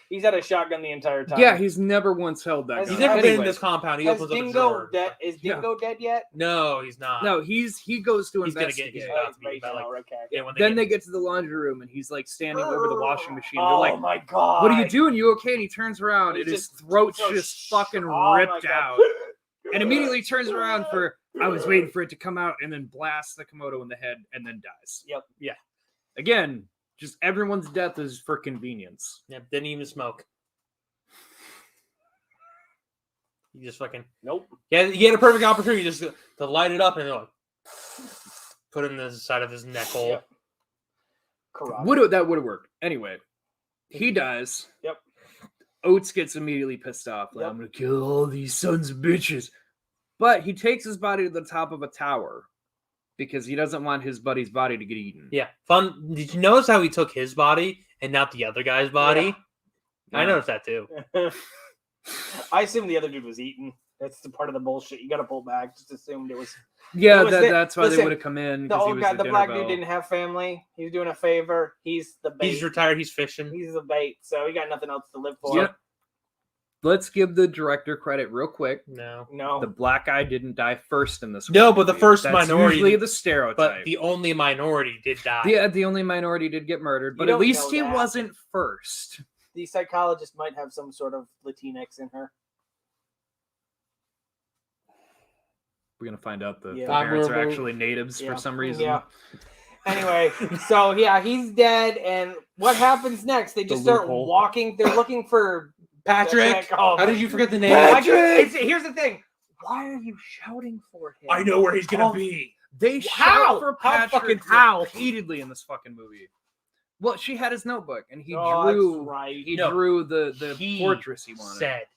He's had a shotgun the entire time. yeah, he's never once held that Has gun. He's never been in Anyway, this compound. He Is opens up a Dingo drawer. dead? Is Dingo dead yet? No, he's not. No, he goes to He's gonna get- investigate. he's Oh, about to be right about, now, like- okay. Yeah, when Then they get to the laundry room and he's like standing over the washing machine. They're Oh like, my god! "What are you doing? You okay?" And he turns around and his throat's so just fucking oh my ripped God. out. And immediately turns around for, I was waiting for it to come out, and then blasts the Komodo in the head and then dies. Yep. Yeah. Again, just everyone's death is for convenience. Yeah, didn't even smoke. He just fucking Nope. yeah. He had a perfect opportunity just to light it up and like put it in the side of his neck hole. Yep. Karate. That would have worked. Anyway, he dies. Yep. Oates gets immediately pissed off. Like, Yep. I'm gonna kill all these sons of bitches. But he takes his body to the top of a tower because he doesn't want his buddy's body to get eaten. Yeah, fun. Did you notice how he took his body and not the other guy's body? I Yeah. noticed that too. I assume the other dude was eaten. That's the part of the bullshit. You got to pull back. Just assumed it was. Yeah, It was that's why they listen, would have come in. The 'cause he old was guy, the dinner black bell. dude, didn't have family. He was doing a favor. He's the bait. He's retired. He's fishing. He's the bait. So he got nothing else to live for. Yeah. Let's give the director credit real quick. No. No. The black guy didn't die first in this. No, one but the movie. first That's minority- usually the stereotype. But the only minority did die. Yeah, the only minority did get murdered, but at don't least know he that. wasn't first. The psychologist might have some sort of Latinx in her. We're gonna find out the Yeah. parents are We're- actually natives Yeah. for some reason. Yeah. Anyway, so yeah, he's dead. And what happens next? They just start loophole. walking. They're looking for Patrick. Oh, How did you forget the name? Why here's the thing. Why are you shouting for him? I know where he's gonna Oh, be. They How? shout for How Patrick fucking how? repeatedly in this fucking movie. Well, she had his notebook, and he Oh, drew. that's right. He No, drew the he fortress he wanted. Said,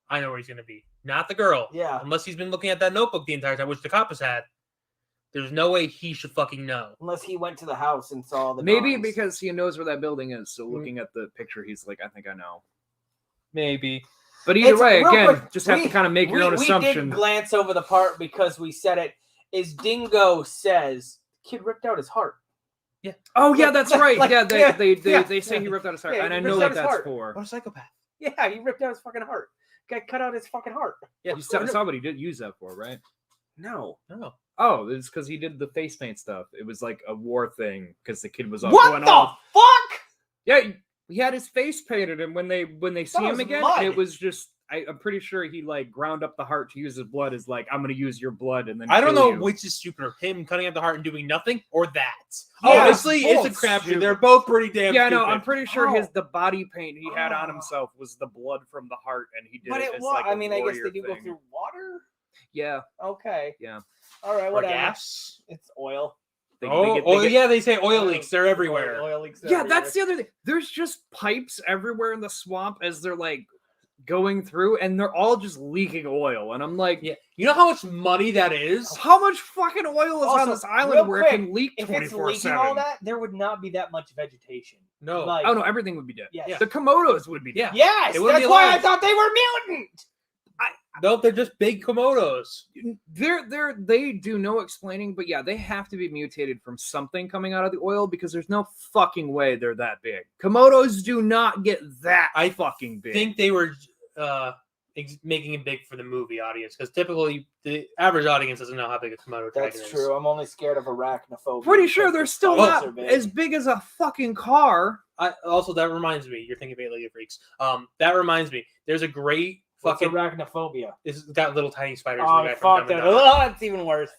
I know where he's gonna be. Not the girl. Yeah. Unless he's been looking at that notebook the entire time, which the cop has had. There's no way he should fucking know. Unless he went to the house and saw the Maybe drawings. because he knows where that building is. So looking at the picture, he's like, I think I know. Maybe. But either It's way, real again, quick, just have to kind of make your own we assumption. did glance over the part because we said it. Is Dingo says kid ripped out his heart. Oh yeah, that's right. Like, yeah, yeah, they say he ripped out his heart, Yeah, and he I know ripped what out his that's heart. for. What a psychopath. Yeah, he ripped out his fucking heart. Guy cut out his fucking heart. Yeah. You saw what he did use that for, right? No. No. Oh, it's because he did the face paint stuff. It was like a war thing because the kid was all What going the off. fuck? Yeah, he had his face painted, and when they see That him was again, mud. it was just. I'm pretty sure he like ground up the heart to use his blood. Is like I'm gonna use your blood, and then I don't kill know you. which is stupider, him cutting out the heart and doing nothing, or that. Yeah, Honestly, it's a both crapshoot. stupid. They're both pretty damn Yeah, stupid. no, I'm pretty sure How? the body paint he had on Oh. himself was the blood from the heart, and he did But it it as was. like a I mean, I guess warrior they do go thing. through water. Yeah, Okay. Yeah. All right. Or Whatever. gas. It's oil. They Oh, get- yeah, they say oil leaks. They're everywhere. Oil leaks. Yeah, that's the other thing. There's just pipes everywhere in the swamp as they're like going through, and they're all just leaking oil. And I'm like, Yeah. You know how much money that is? how much fucking oil is on Also, this island real where quick, it can leak If it's 24/7? leaking all that, there would not be that much vegetation. No. Like, Oh no, everything would be dead. Yes. Yeah. The Komodos would be dead. Yeah. Yes. They wouldn't That's be why I alive. thought they were mutant. Nope, they're just big Komodos. They do no explaining, but yeah, they have to be mutated from something coming out of the oil because there's no fucking way they're that big. Komodos do not get that I fucking big. I think they were making it big for the movie audience because typically the average audience doesn't know how big a Komodo dragon That's is. true. I'm only scared of arachnophobia. Pretty sure because they're the still spikes not are big. as big as a fucking car. Also, that reminds me. You're thinking of Alien Freaks. That reminds me. There's a great What's fucking. arachnophobia? It's got little tiny spiders. in Oh, the guy from fuck Dumb that. and Dumber. Oh, that's even worse.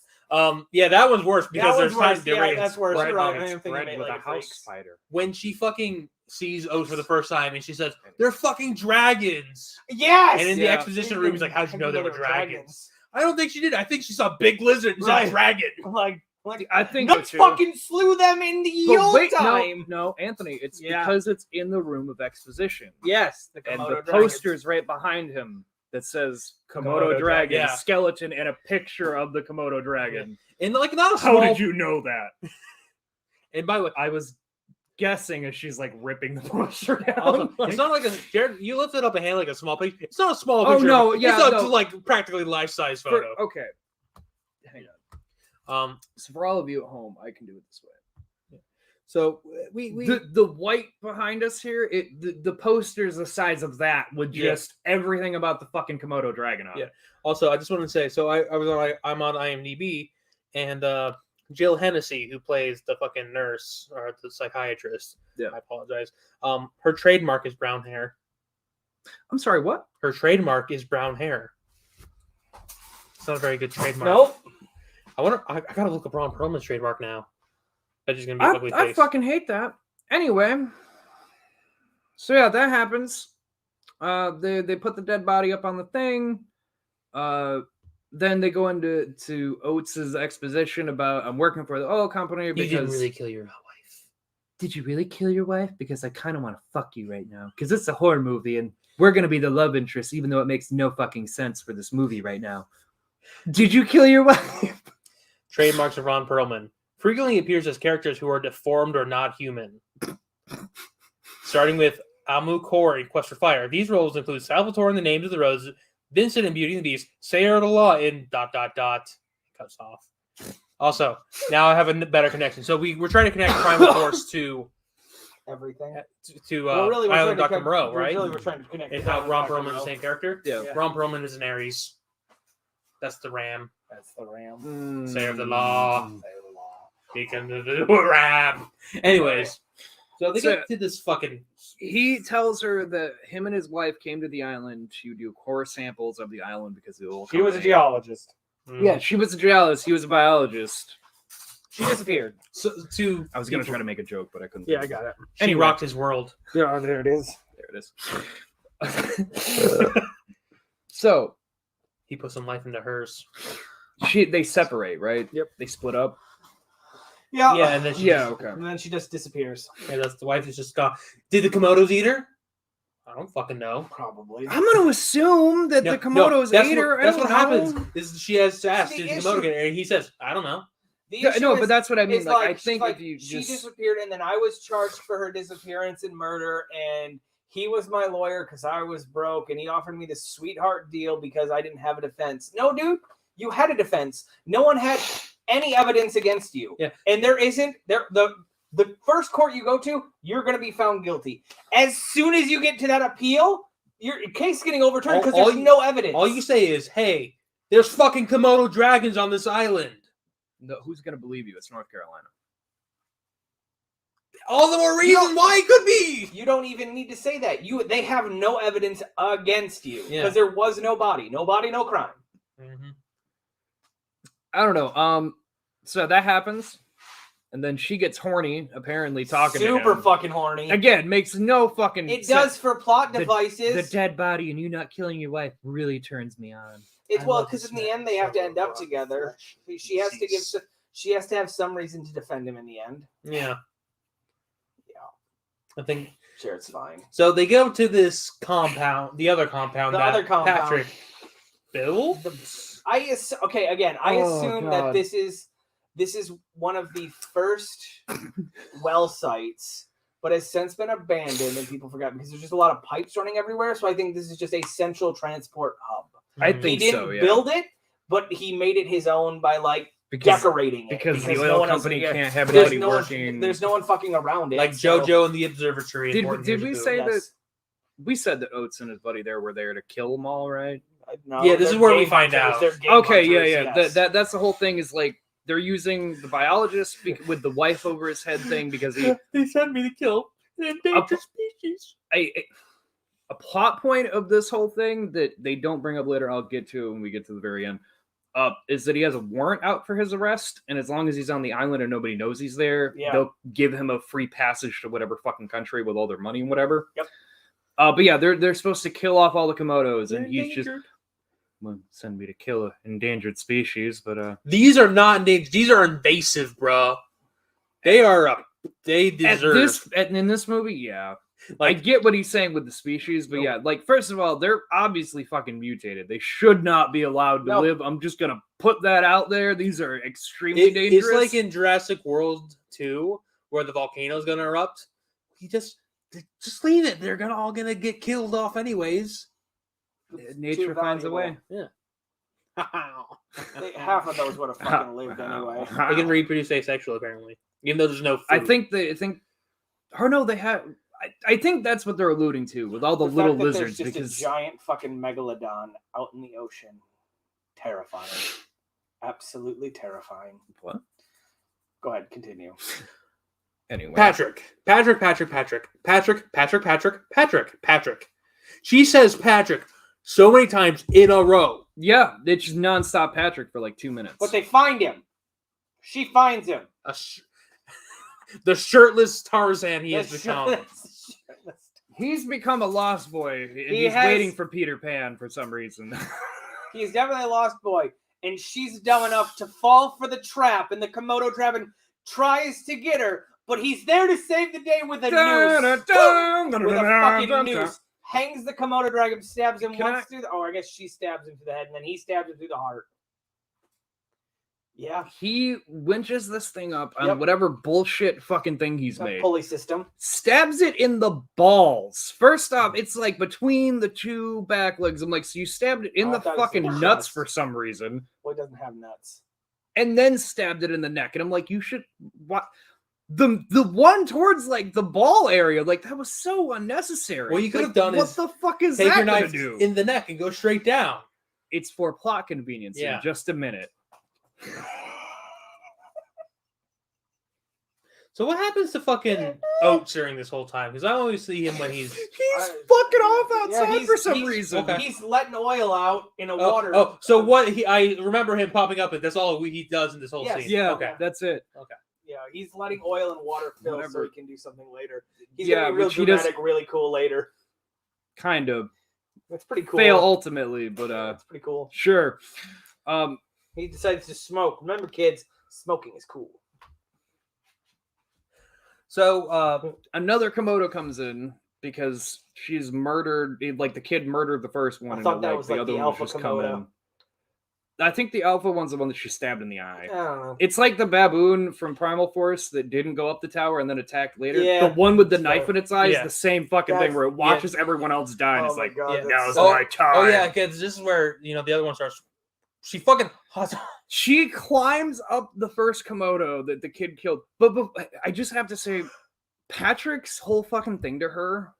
Yeah, that one's worse because That there's one's worse. tiny. Yeah, that's worse. Bread You're right. on I its am thinking bread of with a Alien house Freaks. spider. When she fucking sees Oates for the first time and she says, "They're fucking dragons." Yes. And in the Yeah. exposition room, he's like, "How'd you know they were dragons?" dragons? I don't think she did. I think she saw big lizard and Right. said dragon. Like I think nuts so, too. fucking slew them in the But old wait, time. no, Anthony, it's Yeah. because it's in the room of exposition. Yes, the And Komodo the dragons. poster's right behind him that says Komodo, Komodo dragon, yeah. skeleton, and a picture of the Komodo dragon. And like not a small. How did you know that? And by the way, I was guessing as she's like ripping the poster down. also, like- it's not like a Jared. You lifted up a hand like a small picture. It's not a small Oh, picture. no, yeah, it's no. like practically life size for- photo. okay. Hang on. So for all of you at home, I can do it this way. So we The white behind us here, the poster's the size of that with Yeah. just everything about the fucking Komodo dragon on Yeah. it. also I just wanted to say. So I'm on IMDb, and Jill Hennessy, who plays the fucking nurse or the psychiatrist. Yeah. I apologize. Her trademark is brown hair. I'm sorry, what? Her trademark is brown hair. It's not a very good trademark. Nope. I wonder. I gotta look up Ron Perlman's trademark now. That's just gonna be an ugly I face. fucking hate that. Anyway, so yeah, that happens. They put the dead body up on the thing. Then they go into Oates's exposition about I'm working for the oil company You because didn't really kill your wife. did you really kill your wife? Because I kind of want to fuck you right now. Because it's a horror movie and we're gonna be the love interest, even though it makes no fucking sense for this movie right now. Did you kill your wife? Trademarks of Ron Perlman frequently appears as characters who are deformed or not human. Starting with Amu Kor in Quest for Fire. These roles include Salvatore in The Names of the Rose, Vincent and Beauty and the Beast say the law in ... Cuts off. Also, now I have a better connection. So we're trying to connect Primal Force to Everything. Island trying to Dr. connect- Moreau, right? Really, we're trying to connect. And to how Island Ron Dr. Perlman is the Moreau. same character. Yeah. Yeah. Ron Perlman is an Ares. That's the Ram. That's the Ram. Sayer of the law. Become the Ram. Anyways, so they get to this fucking. He tells her that him and his wife came to the island to do core samples of the island because the old He was a company- geologist. Yeah, she was a geologist. He was a biologist. She disappeared. So to I was gonna try to make a joke, but I couldn't. Yeah, I got it. She Anyway. rocked his world. Yeah, there it is. There it is. So He put some life into hers. they separate, right? Yep. They split up. Yeah. Yeah, and then she Yeah. just, Okay. And then she just disappears. yeah, that's the wife is just gone. Did the Komodos eat her? I don't fucking know. Probably. I'm gonna assume that the Komodos that's ate what, her. I that's don't what know. happens. Is she has to ask, The did the Komodo issue- get her? And he says, I don't know. The Yeah, issue no, is- but that's what I mean. it's Like, I she's think like, if you she just disappeared, and then I was charged for her disappearance and murder, and he was my lawyer because I was broke, and he offered me this sweetheart deal because I didn't have a defense. No, dude, you had a defense. No one had any evidence against you. Yeah. And there isn't there the first court you go to, you're going to be found guilty. As soon as you get to that appeal, your case is getting overturned because All there's you- no evidence. All you say is, hey, there's fucking Komodo dragons on this island. no, who's gonna believe you? It's North Carolina. All the more reason why it could be. You don't even need to say that. They have no evidence against you because Yeah. there was no body, no crime. Mm-hmm. I don't know. So that happens, and then she gets horny. Apparently, talking Super to him. fucking horny. Again, makes no fucking. It sense. does for plot The- devices. The dead body and you not killing your wife really turns me on. It's I well love because this in the man. end they have to end up So together. fresh. She has to give. Jeez. She has to have some reason to defend him in the end. Yeah. I think Sure, it's fine. so. They go to this compound, the other compound. The that other compound. Patrick built. Okay. Again, I Oh, assume God. that this is one of the first well sites, but has since been abandoned and people forgot because there's just a lot of pipes running everywhere. So I think this is just a central transport hub. I Mhm. He think didn't so. Yeah. build it, but he made it his own by like because decorating it because the no oil one else- company yeah, can't have there's anybody no one- working. There's no one fucking around it. like so- JoJo and the observatory. Did- Important did years we ago. say that- Yes. We said that Oates and his buddy there were there to kill them all, right? No, Yeah, this they're is where we game find hunters. out. They're game Okay, hunters, yeah. yes. That's the whole thing. Is like they're using the biologist with the wife over his head thing because he They sent me to kill an endangered species. a plot point of this whole thing that they don't bring up later. I'll get to when we get to the very end. Is that he has a warrant out for his arrest, and as long as he's on the island and nobody knows he's there, Yeah. they'll give him a free passage to whatever fucking country with all their money and whatever. Yep. But yeah, they're supposed to kill off all the Komodos, and They're he's just endangered. well, send me to kill an endangered species, but These are not endangered. These are invasive, bro. They are. They deserve. in this movie, yeah. I like get what he's saying with the species, but yeah, like first of all, they're obviously fucking mutated. They should not be allowed to No. live. I'm just gonna put that out there. These are extremely it's dangerous. like in Jurassic World 2, where the volcano's gonna erupt. He just leave it. They're all gonna get killed off anyways. Nature finds a valuable. way. Half of those would have fucking lived anyway. They can reproduce asexually, apparently, even though there's no food. I think or no, they have. I think that's what they're alluding to with all the little fact that lizards there's just because a giant fucking megalodon out in the ocean, terrifying, absolutely terrifying. What? Go ahead, continue. Anyway, Patrick. She says Patrick so many times in a row. Yeah, it's just nonstop Patrick for like 2 minutes. But they find him. She finds him. The shirtless Tarzan he The has become. shirtless- He's become a lost boy, and he's has- waiting for Peter Pan for some reason. He's definitely a lost boy, and she's dumb enough to fall for the trap, and the Komodo trap, and tries to get her, but he's there to save the day with a noose. With a fucking noose. Hangs the Komodo dragon, stabs him Can once through the... Oh, I guess she stabs him through the head, and then he stabs him through the heart. Yeah. He winches this thing up on Yep. whatever bullshit fucking thing he's A made. pulley system. Stabs it in the balls. First off, it's like between the two back legs. I'm like, so you stabbed it in Oh, I the thought it was fucking in the nuts chest. for some reason, Boy doesn't have nuts. and then stabbed it in the neck. And I'm like, you should what? The one towards like the ball area, like that was so unnecessary. What you could Like, have done what is the fuck is Take that your gonna knife do? in the neck and go straight down. It's for plot convenience. Yeah. In just a minute. So what happens to fucking Oates during this whole time? Because I always see him when he's He's fucking off outside for some reason. okay. He's letting oil out in a water. So what? I remember him popping up, and that's all he does in this whole Yes. scene. Yeah, Okay. that's it. Yeah, he's letting oil and water fill so Whatever. he can do something later. He's Yeah, gonna be real which he does- dramatic, really cool later. Kind of That's pretty cool. fail ultimately, but That's pretty cool. sure. He decides to smoke. Remember, kids, smoking is cool. So Another Komodo comes in because she's murdered. Like the kid murdered the first one, I and thought that like, was the like other the one was alpha just coming Komodo. in. I think the alpha one's the one that she stabbed in the eye. I don't know. It's like the baboon from Primal Force that didn't go up the tower and then attacked later. Yeah. The one with the So- knife in its eye is Yeah. the same fucking That's- thing where it watches everyone else die and Oh it's my like, God, yeah, that's now's so- my time. oh yeah, because this is where the other one starts. She fucking She climbs up the first Komodo that the kid killed. But I just have to say, Patrick's whole fucking thing to her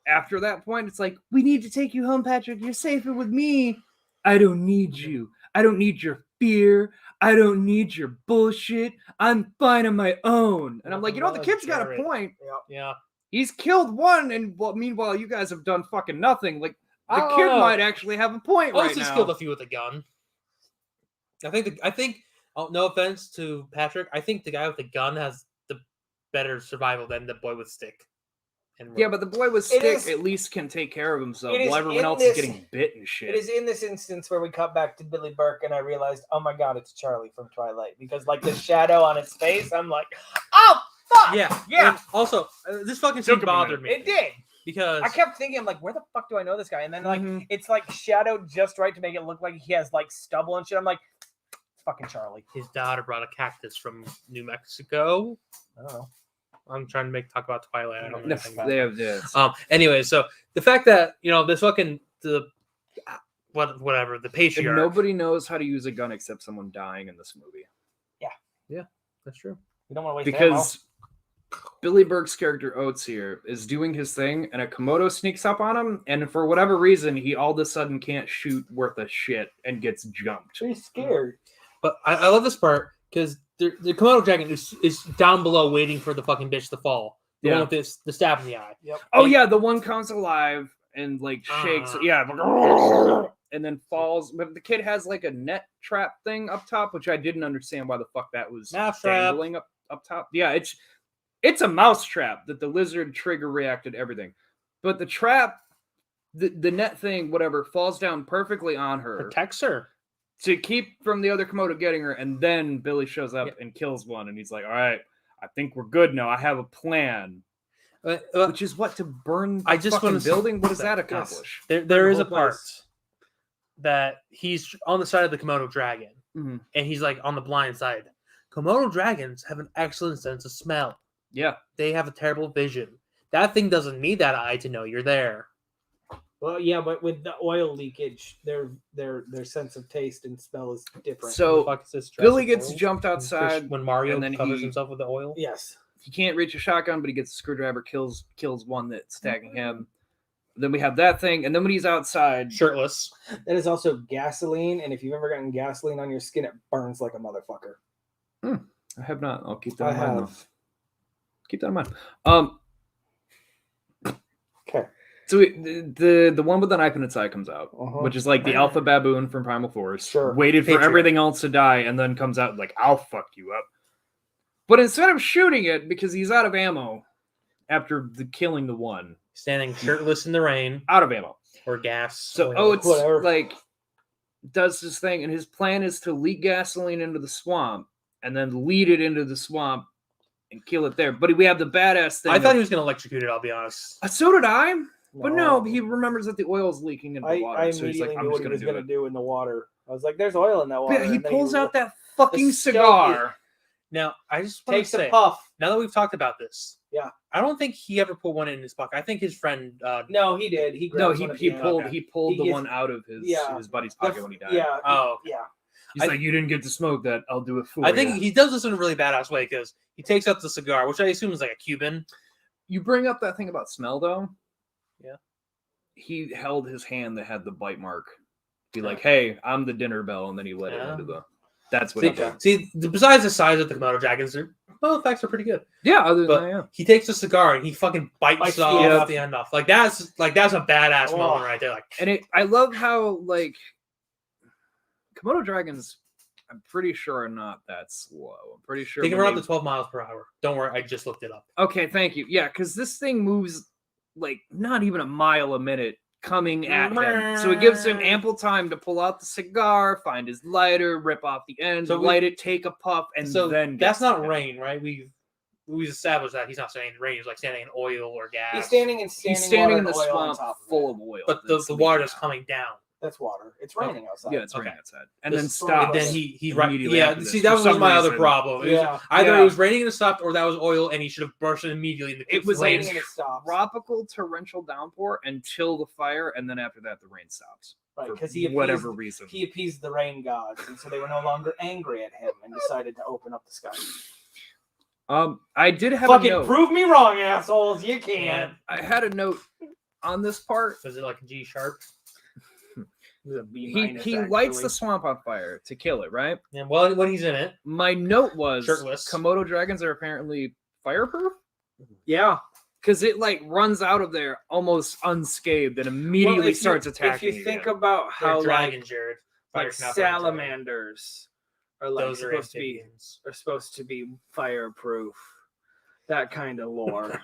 after that point, it's like, we need to take you home, Patrick. You're safer with me. I don't need you. I don't need your fear. I don't need your bullshit. I'm fine on my own. And I'm like, you know what? The kid's got a Jared. point. yeah. He's killed one, and meanwhile, you guys have done fucking nothing. Like, I the don't kid know. might actually have a point right Oates has now. killed a few with a gun. I think. Oh, no offense to Patrick. I think the guy with the gun has the better survival than the boy with stick. And Yeah, but the boy with It stick is- at least can take care of himself it is while everyone in else this- is getting bit and shit. It is in this instance where we cut back to Billy Burke and I realized, oh my God, it's Charlie from Twilight. Because like the shadow on his face, I'm like, oh, fuck! yeah. Yeah. And also, this fucking Took scene him a bothered minute. me. It did. because I kept thinking, I'm like, where the fuck do I know this guy? And then like Mhm. it's like shadowed just right to make it look like he has like stubble and shit. I'm like, it's fucking Charlie. his daughter brought a cactus from New Mexico. I don't know. I'm trying to talk about Twilight. I don't know No, anything about they it. have this. Anyway, so the fact that this fucking whatever the And patriarch. nobody knows how to use a gun except someone dying in this movie. That's true. You don't want to waste ammo. Because Billy Burke's character Oates here is doing his thing, and a Komodo sneaks up on him, and for whatever reason, he all of a sudden can't shoot worth a shit and gets jumped. He's scared. But I love this part because the Komodo dragon is down below waiting for the fucking bitch to fall. The Yeah. one with the stab in the eye. Oh yeah, the one comes alive and like shakes. Yeah, and then falls. But the kid has like a net trap thing up top, which I didn't understand why the fuck that was Mouse trap. dangling up top. Yeah, it's a mouse trap that the lizard trigger reacted everything. But the trap, the net thing, whatever, falls down perfectly on her Protects her. to keep from the other Komodo getting her. And then Billy shows up Yep. and kills one, and he's like, "All right, I think we're good now. I have a plan." Which is what, to burn the I just fucking wanna say- building? What does that Yes. accomplish? There is a whole part place. that he's on the side of the Komodo dragon, Mhm. and he's like on the blind side. Komodo dragons have an excellent sense of smell. Yeah. They have a terrible vision. That thing doesn't need that eye to know you're there. Well, yeah, but with the oil leakage, their sense of taste and smell is different. So Fuck is this, Billy Jurassic gets World? jumped outside. when Mario and then covers he- himself with the oil. yes, He can't reach a shotgun, but he gets a screwdriver, kills one that's tagging him. Then we have that thing, and then when he's outside, Shirtless. that is also gasoline, and if you've ever gotten gasoline on your skin, it burns like a motherfucker. I have not. I'll keep that I in mind. though. have. Keep that in mind. Okay. So the one with the knife in its eye comes out, Uh-huh. which is like the alpha baboon from Primal Force. Sure. Waited for Patriot. everything else to die, and then comes out like, "I'll fuck you up." But instead of shooting it, because he's out of ammo after killing the one, Standing shirtless in the rain out of ammo. or gas. So oil. Oates whatever. like does his thing, and his plan is to leak gasoline into the swamp and then lead it into the swamp and kill it there. But we have the badass thing. I thought of- he was going to electrocute it, I'll be honest. So did I. But no, he remembers that the oil's leaking into the water. I so he's immediately like, I'm knew just what he going was to going do to it. do in the water. I was like, "There's oil in that water." Yeah, he and then pulls out that fucking The stealth cigar. Now, I just want to Takes a say, puff. now that we've talked about this, Yeah. I don't think he ever put one in his pocket. I think his friend. No, he did. He No, grabbed he one at he the end. pulled Okay. he pulled He the gets- one out of his yeah. buddy's pocket when he died. Yeah. Oh, Yeah. He's like, you didn't get to smoke that. I'll do it for I you. think he does this in a really badass way because he takes out the cigar, which I assume is like a Cuban. You bring up that thing about smell, though. Yeah. He held his hand that had the bite mark. Be like, hey, I'm the dinner bell, and then he let it Yeah. into the. That's what he did. Besides the size of the Komodo dragons, their effects are pretty good. Yeah, other But than that, yeah. he takes the cigar and he fucking bites Bites the off end off. the end off. Like that's a badass Oh. moment right there. Like, And I love how like Komodo dragons. I'm pretty sure are not that slow. I'm pretty sure they can when run up to 12 miles per hour. Don't worry, I just looked it up. Okay, thank you. Yeah, because this thing moves like not even a mile a minute coming at him. So it gives him ample time to pull out the cigar, find his lighter, rip off the end, So light it, take a puff, and So then that's gets to not him. rain, right? We've established that he's not standing in rain. He's like standing in oil or gas. He's standing in He's standing in water the and oil on swamp top of full it. of oil. but that's the water leaking is out. coming down. That's water. It's raining outside. Yeah, it's Okay. raining outside. And then This- stops. And then he right. immediately Yeah, after see, this. that For was some my other reason. problem. It was Yeah. either Yeah. it was raining and it stopped, or that was oil, and he should have burst it immediately. And It was rain. raining and it stops. tropical torrential downpour until the fire, and then after that, the rain stops. Right, For because he whatever reason. he appeased the rain gods, and so they were no longer angry at him and decided to open up the sky. I did have a Fucking note. prove me wrong, assholes. You can. And I had a note on this part. was it like a G sharp? He lights the swamp on fire to kill it, right? And well, when he's in it, My note was Shirtless. Komodo dragons are apparently fireproof Yeah. because it like runs out of there almost unscathed and immediately Well, starts attacking. If you think again. about they're how dragon, Jared. like Fire's not dragon. salamanders are like Those are amphibians. supposed to be fireproof, that kind of lore.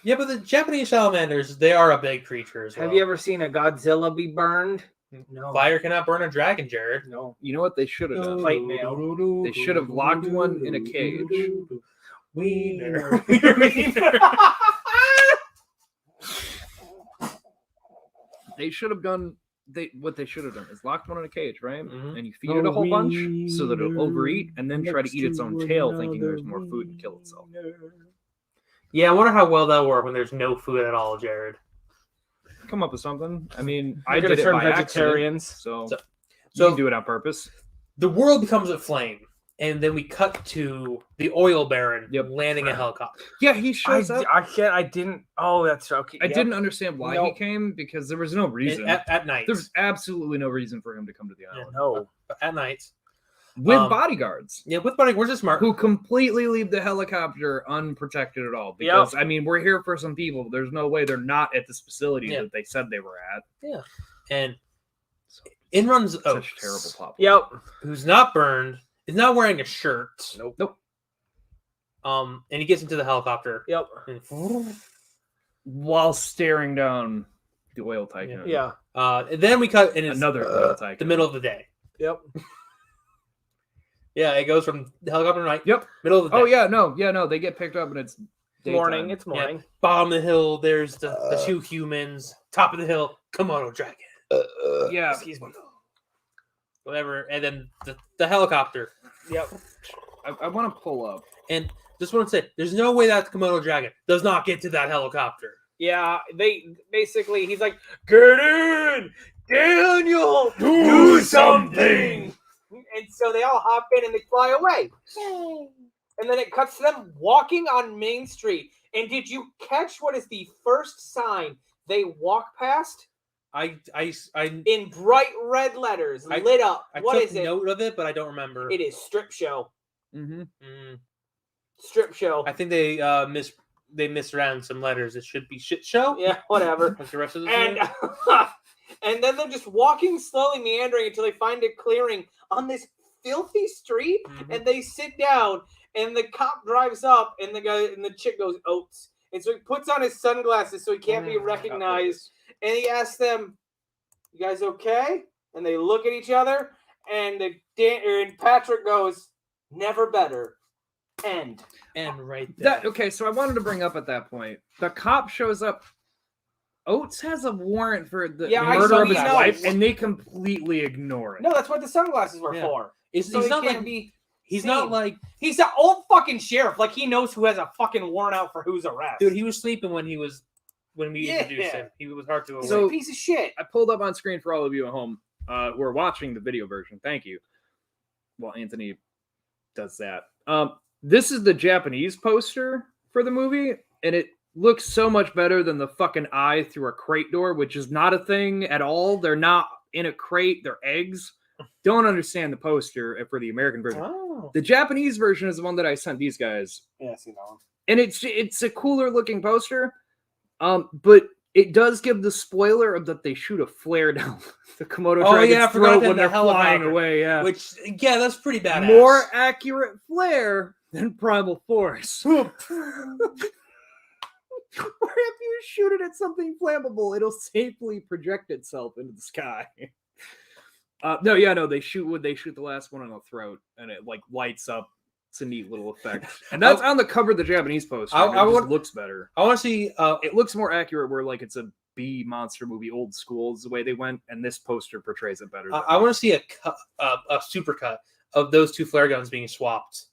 Yeah, but the Japanese salamanders, they are a big creature as well. Have you ever seen a Godzilla be burned? No. Fire cannot burn a dragon, Jared. No. you know what they should have done? Fight mail. They should have locked one in a cage. Wiener. They should have done. What they should have done is locked one in a cage, right? Mhm. And you feed it a whole bunch so that it'll overeat, and then try to eat its own tail, thinking there's more food and kill itself. Yeah, I wonder how well that'll work when there's no food at all, Jared. Come up with something. I mean, They're I gonna did it turn by vegetarians. accident, So- you can do it on purpose. The world becomes a flame, and then we cut to the oil baron Yep. landing a helicopter. Yeah, he shows up. I didn't. Oh, that's okay. I didn't understand why he Nope. came because there was no reason. At night. There's absolutely no reason for him to come to the island No. At night. with bodyguards Yeah, with buddy, where's this smart? who completely leave the helicopter unprotected at all. Because I mean, we're here for some people. But there's no way they're not at this facility Yeah. that they said they were at. And in runs Such Oaks, terrible plot. Yep. who's not burned, is not wearing a shirt. Nope. And he gets into the helicopter. Yep. And While staring down the oil tycoon. Yeah. and then we cut in Another oil tycoon. the middle of the day. Yep. Yeah, it goes from the helicopter night. Yep. Middle of the day. Oh yeah, no. They get picked up and it's daytime. Morning. It's morning. Bottom of the hill, there's the two humans. Top of the hill, Komodo dragon. Yeah. Excuse me. Whatever. And then the helicopter. Yep. I want to pull up. And just want to say, there's no way that Komodo dragon does not get to that helicopter. Yeah. They basically. He's like, get in, Daniel. Do something. And so they all hop in and they fly away. And then it cuts to them walking on Main Street. And did you catch what is the first sign they walk past? I In bright red letters, I- lit up. What took is it? note of it, but I don't remember. It is strip show. Mm-hmm. Strip show. I think they misround some letters. It should be shit show. Yeah, whatever. Like the rest of the And and then they're just walking slowly, meandering until they find a clearing on this filthy street. Mhm. And they sit down, and the cop drives up, and the chick goes Oats. And so he puts on his sunglasses so he can't be recognized. And he asks them, "You guys okay?" And they look at each other, and and Patrick goes, "Never better." End. and right there. Okay, so I wanted to bring up at that point. The cop shows up Oates has a warrant for the Yeah, I murder saw of his he wife, knows. and they completely ignore it. No, that's what the sunglasses were Yeah. for. He's So he not can't like be. he's seen. not like He's an old fucking sheriff. Like he knows who has a fucking warrant out for whose arrest. dude. He was sleeping when we Yeah. introduced him. He was hard to awake. He's So- a piece of shit. I pulled up on screen for all of you at home who are watching the video version. Thank you. Well, Anthony does that. This is the Japanese poster for the movie, and it looks so much better than the fucking eye through a crate door, which is not a thing at all. They're not in a crate, they're eggs. Don't understand the poster for the American version. Oh. The Japanese version is the one that I sent these guys, Yeah, I see that one. and it's a cooler looking poster. But it does give the spoiler of that they shoot a flare down the Komodo Oh, dragon's yeah, I forgot throat that when the they're flying helicopter, away. Yeah, Which that's pretty badass. more accurate flare than Primal Force. Where if you shoot it at something flammable, it'll safely project itself into the sky. No, they shoot the last one on the throat, and it like lights up. It's a neat little effect, and that's on the cover of the Japanese poster. I It just would- looks better. I want to see. It looks more accurate, where like it's a B monster movie, old school is the way they went, and this poster portrays it better. I want to see a supercut of those two flare guns being swapped,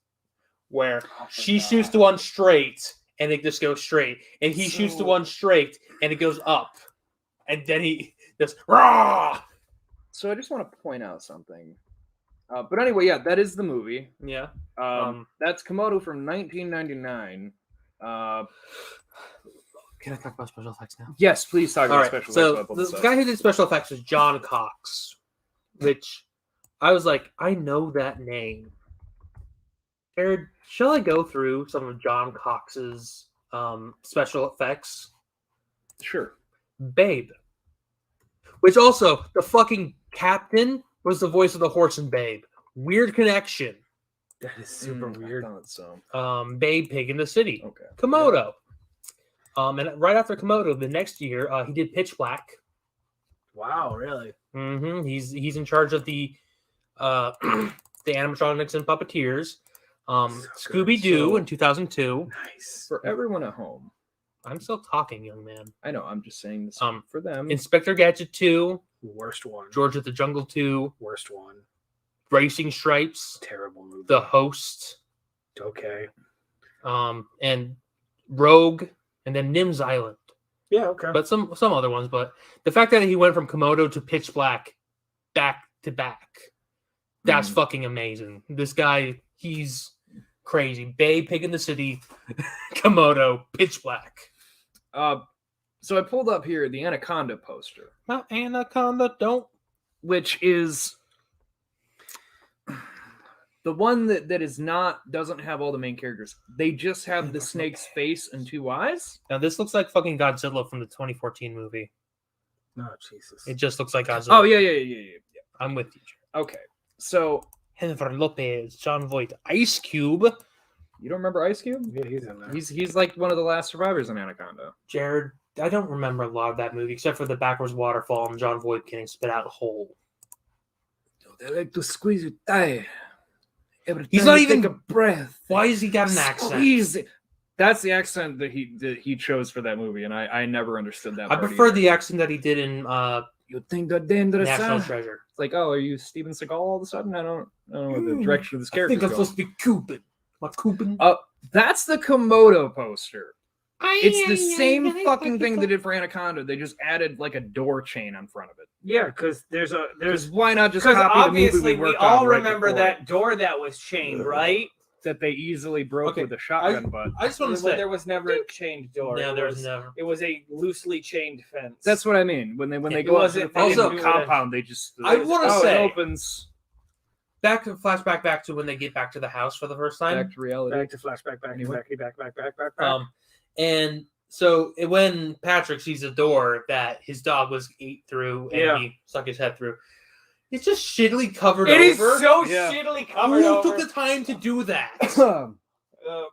where she shoots the one straight and it just goes straight, and he shoots the one straight and it goes up, and then he just rah. So I just want to point out something. But anyway, yeah, that is the movie. Yeah. That's Komodo from 1999. Can I talk about special effects now? Yes, please talk All about right. special So effects. while I pull the this up. guy who did special effects was John Cox, which I was like, I know that name. Jared, shall I go through some of John Cox's special effects? Sure. Babe, which also the fucking captain was the voice of the horse in Babe. Weird connection. That is super weird. I thought so. Babe, Pig in the City. Okay. Komodo. And right after Komodo, the next year, he did Pitch Black. Wow, really? Mm-hmm. He's in charge of the the animatronics and puppeteers. Scooby Doo So- in 2002. Nice. For everyone at home, I'm still talking, young man. I know. I'm just saying this Um, for them. Inspector Gadget 2, Worst one. George of the Jungle 2, Worst one. Racing Stripes, Terrible movie. The Host, Okay. and Rogue, and then Nim's Island. Yeah, okay. But some other ones. But the fact that he went from Komodo to Pitch Black back to back, that's fucking amazing. This guy, he's crazy. Bay, Pig in the City, Komodo, Pitch Black. So I pulled up here the Anaconda poster, Not Anaconda, don't. which is the one that doesn't have all the main characters. They just have the snake's face and two eyes. Now this looks like fucking Godzilla from the 2014 movie. Oh, Jesus. It just looks like Godzilla. Oh yeah. I'm with you. Okay, so Jennifer Lopez, John Voight, Ice Cube, you don't remember Ice Cube? Yeah, he's in there. He's like one of the last survivors in Anaconda. Jared. I don't remember a lot of that movie except for the backwards waterfall and John Voight getting spit out whole. They like to squeeze you tight. Every He's time not you even- take a breath. Why has he got an accent? Squeeze it. That's the accent that he chose for that movie, and I never understood that. I part prefer either. the accent that he did in You think they're dangerous? National Huh? Treasure. It's like, oh, are you Steven Seagal all of a sudden? I don't know what the direction of this I character think I'm supposed to be Cupid. What Cupid? That's the Komodo poster. It's the same fucking thing they did for Anaconda. They just added like a door chain on front of it. Yeah, because there's Because why not just Because copy the movie obviously we we worked all on right remember before that door that was chained, right? that they easily broke Okay, with a shotgun butt. I just want to Well, say there was never a chained door. no, It there's was- never. It was a loosely chained fence. That's what I mean. When they It go up to wasn't- the they fucking didn't do it. compound, they just I wanna it say- opens Back to flashback back to when they get back to the house for the first time. back to reality. back to flashback, back. And so when Patrick sees a door that his dog was ate through and Yeah. he stuck his head through, it's just shittily covered It is over. so Yeah. shittily covered Who over. took the time to do that?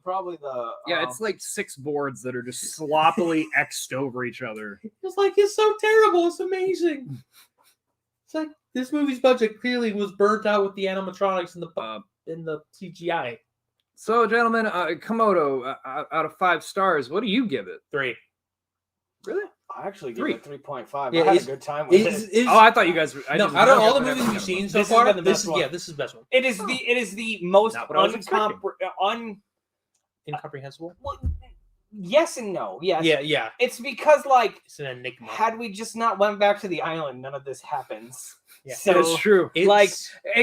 Probably the Yeah, it's like 6 boards that are just sloppily X'd over each other. It's like it's so terrible. It's amazing. It's like this movie's budget clearly was burnt out with the animatronics and the CGI. So, gentlemen, Komodo, out of 5 stars, what do you give it? 3. Really? I actually give Three. it 3.5. Yeah, I had a it's- good time with It's, it. it's, Oh, I thought you guys. I no, didn't out of know all the that movies was we've seen so This has far, been the this best is one. this is the best one. It is the most Not what I was expecting. Incomprehensible. well, yes and no. Yes. Yeah. It's because like It's an enigma. had we just not went back to the island, none of this happens. Yeah. So That's true. like,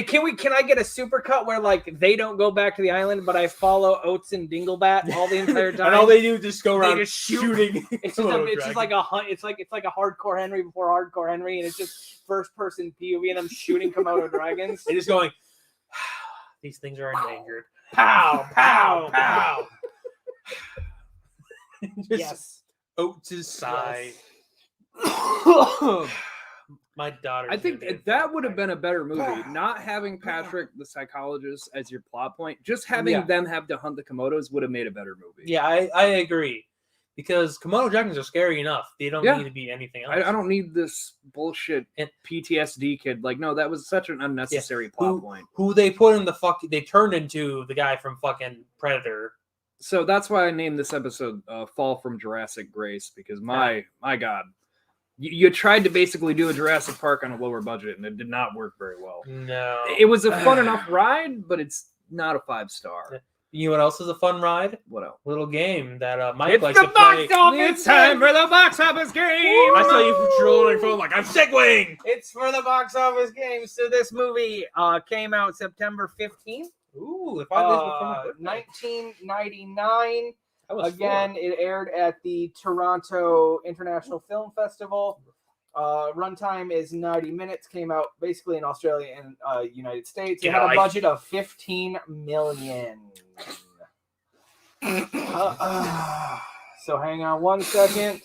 can I get a super cut where like they don't go back to the island, but I follow Oates and Dinglebat all the entire time? and all they do is just go They around just shoot. shooting. It's Komodo just like a hunt. It's like a hardcore Henry before hardcore Henry, and it's just first person POV, and I'm shooting Komodo dragons. They're just going. These things are endangered. Pow, pow, pow. Just Yes. Oates' sigh. My daughter. I think that would have been a better movie. Not having Patrick, the psychologist, as your plot point, just having Yeah. them have to hunt the Komodos would have made a better movie. Yeah, I agree. Because Komodo dragons are scary enough. They don't Yeah. need to be anything else. I don't need this bullshit And- PTSD kid. Like, no, that was such an unnecessary plot point. Who they put in the they turned into the guy from fucking Predator. So that's why I named this episode "Fall from Jurassic Grace" because my God, you tried to basically do a Jurassic Park on a lower budget and it did not work very well. No. It was a fun enough ride, but it's not a 5-star. You know what else is a fun ride? What else? Little game that Mike It's likes the to play. box office. It's time for the box office game. I saw you controlling your phone like I'm segwaying. It's for the box office game. So this movie came out September 15th, Ooh, 5 days before my birthday. 1999. I was Again, it aired at the Toronto International Film Festival. Runtime is 90 minutes. Came out basically in Australia and United States. It Yeah, had a like- budget of $15 million. So hang on one second.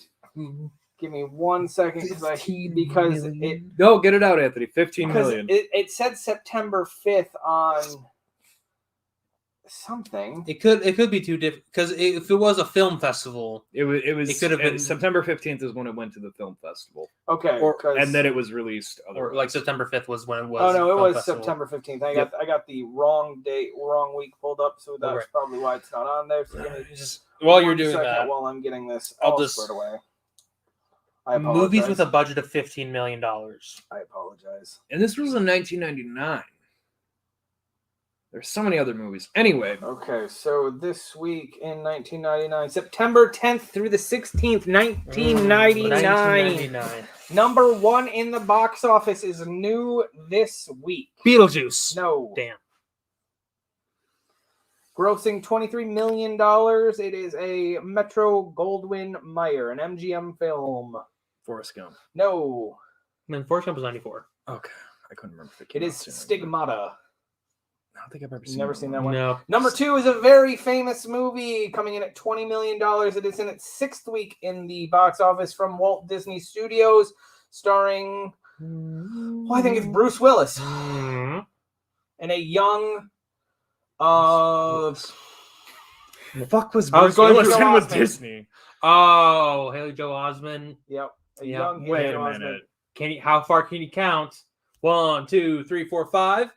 Give me 1 second because it No, get it out, Anthony. 15 million. it said September 5th on something. It could be too different because if it was a film festival, It was. It could have been- September 15th is when it went to the film festival, Okay, Or- 'cause- and then it was released. or otherwise. like September 5th was when it was. oh no, it film was festival. September 15th. I got the wrong date, wrong week pulled up, so that's Right. probably why it's not on there. So give me Just while you're one doing second that, while I'm getting this I'll all just- squared away. I apologize. movies with a budget of $15 million. I apologize. And this was in 1999. There's so many other movies. Anyway, Okay, so this week in 1999, September 10th through the 16th, 1999. 1999. Number one in the box office is new this week. Beetlejuice. No. Damn. Grossing $23 million. It is a Metro Goldwyn Mayer, an MGM film. Forrest Gump. No. And Forrest Gump was 94. Okay, I couldn't remember if it It came is out sooner. Stigmata. I don't think I've ever You've seen. never that seen one. that one? No. Number two is a very famous movie coming in at $20 million. It is in its sixth week in the box office from Walt Disney Studios, starring, I think it's Bruce Willis Mhm. and a young, The fuck was I was Bruce going Willis through in with Osmond. Disney? Oh, Haley Joel Osment. yep, a Yeah. young Wait Haley a Osment. minute. Can you? How far can you count? 1, 2, 3, 4, 5,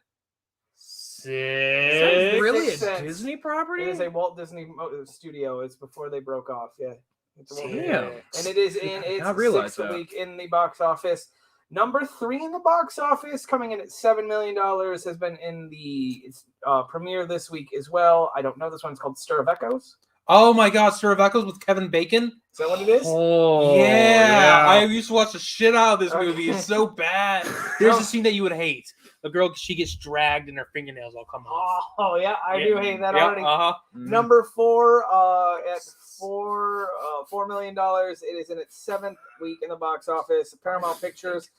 6. Really, Sixth a Sense. Disney property? It is a Walt Disney studio. It's before they broke off. Yeah. It's a Walt Disney. Damn. And it is in I its not realize sixth that. week in the box office. Number three in the box office, coming in at $7 million, has been in the premiere this week as well. I don't know this one. It's called Stir of Echoes. Oh my God, Stir of Echoes with Kevin Bacon. Is that what it is? Oh, yeah, I used to watch the shit out of this Okay. movie. It's so bad. There's a scene that you would hate. The girl, she gets dragged and her fingernails all come off. Oh yeah, I do hate that Yeah, already. uh-huh. Number four, at $4 million. It is in its seventh week in the box office. Paramount Pictures.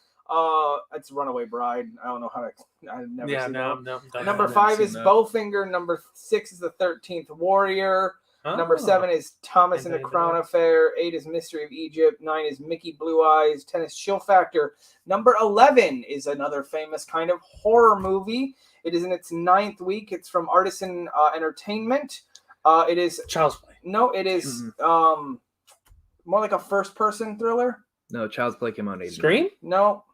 It's Runaway Bride. I don't know how to. I've never Yeah, seen that. no, one. no. Number never five seen is that. Bowfinger. Number 6 is The 13th Warrior. Number Oh. 7 is Thomas and the Anybody Crown know? Affair. 8 is Mystery of Egypt. 9 is Mickey Blue Eyes. 10 is Chill Factor. Number 11 is another famous kind of horror movie. It is in its 9th week. It's from Artisan Entertainment. It is Child's Play. no, it is more like a first-person thriller. No, Child's Play came out in 89. Scream? No,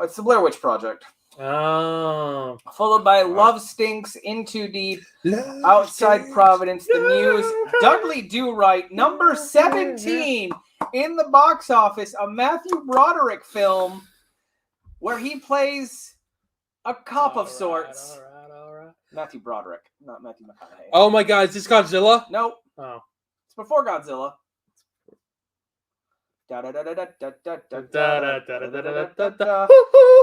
it's the Blair Witch Project. Oh. Followed by Love Stinks, In Too Deep, Outside Providence, The Muse, Dudley Do Right. Number 17 in the box office, a Matthew Broderick film where he plays a cop of sorts. All right. Matthew Broderick, not Matthew McConaughey. Oh my God, is this Godzilla? Nope. Oh. It's before Godzilla.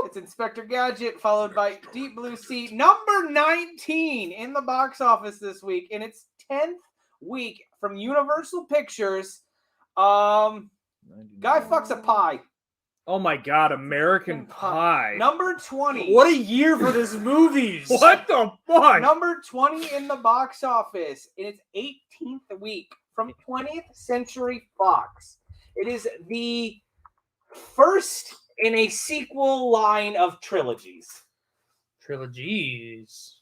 It's Inspector Gadget, followed by Deep Blue Sea, number 19 in the box office this week, in its 10th week from Universal Pictures. Guy fucks a pie. Oh my God, American Pie. Number 20. What a year for this movie! What the fuck? Number 20 in the box office in its 18th week from 20th Century Fox. It is the first in a sequel line of trilogies. Trilogies.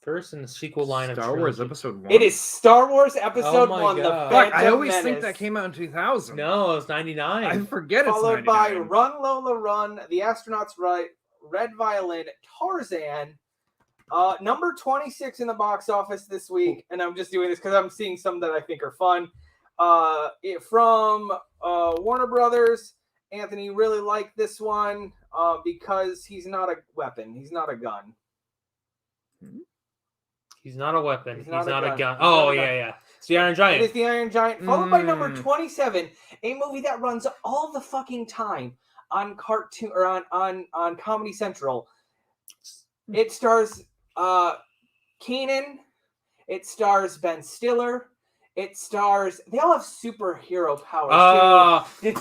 First in the sequel line of Star Wars trilogy. Episode 1. It is Star Wars Episode my 1, The God. Fuck, Phantom I always think Menace, that came out in 2000. No, it was 99. I forget it's followed by 99. Run Lola Run, The Astronauts Right, Red Violin, Tarzan. Number 26 in the box office this week, and I'm just doing this because I'm seeing some that I think are fun. From Warner Brothers. Anthony really liked this one because he's not a weapon. He's not a gun. He's not a weapon. He's not a gun. He's Oh, not a yeah, gun. yeah. It's the Iron It Giant. is the Iron Giant, followed by number 27, a movie that runs all the fucking time on cartoon or on Comedy Central. It stars Keenan. It stars Ben Stiller. It stars. They all have superhero powers too.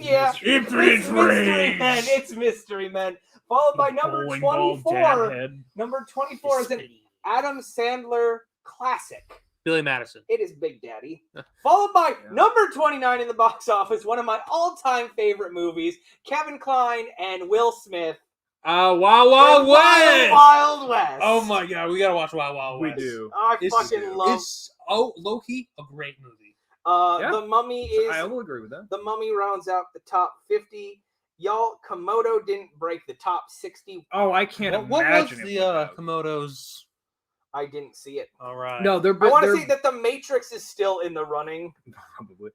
Yeah, it's Mystery Men. It's Mystery Men. Followed by number 24. Number 24 is an Adam Sandler classic. Billy Madison. It is Big Daddy. Followed by number 29 in the box office, one of my all-time favorite movies, Kevin Kline and Will Smith. Wild Wild West. Wild West. Oh my God, we gotta watch Wild Wild West. We do. I fucking love. It's low-key a great movie. The Mummy is. I will agree with that. The Mummy rounds out the top 50. Y'all, Komodo didn't break the top 60. Oh, I can't What was imagine the it. Komodo's? I didn't see it. All right. No, they're. I want to they're- see that The Matrix is still in the running. Probably.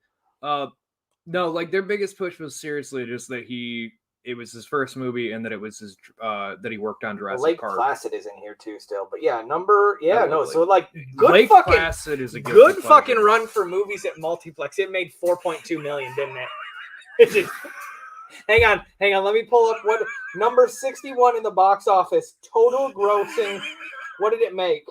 No, like their biggest push was seriously just that it was his first movie and that it was his that he worked on Jurassic Lake Park. Placid is in here too still. But yeah, Probably. so like good Lake fucking Placid is a good guilty fucking pleasure. run for movies at Multiplex. It made 4.2 million, didn't it? It did. Hang on. Let me pull up what number 61 in the box office. Total grossing. What did it make?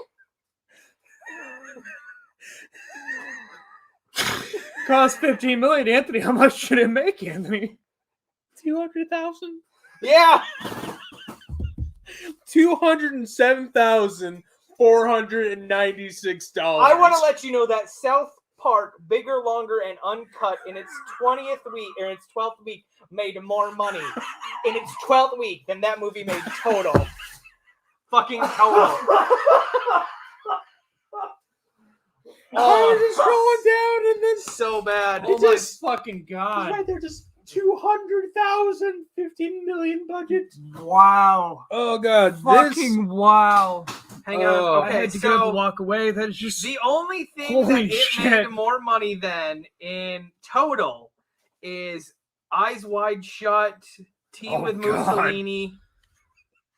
Cost $15 million, Anthony. How much should it make, Anthony? 200,000. Yeah. $207,496. I want to let you know that South Park, Bigger, Longer, and Uncut in its 20th week or its 12th week made more money in its 12th week than that movie made total. Fucking total. Oh, just scrolling down and then So bad. Oh It my just- fucking god! right there, just 200,000, 15 million budget. Wow. Oh God, Fucking wow. Hang Oh. on. I Okay, had to get up so and walk away. That is just the only thing Holy that it shit. made more money than in total is Eyes Wide Shut, Tea Oh, with God. Mussolini.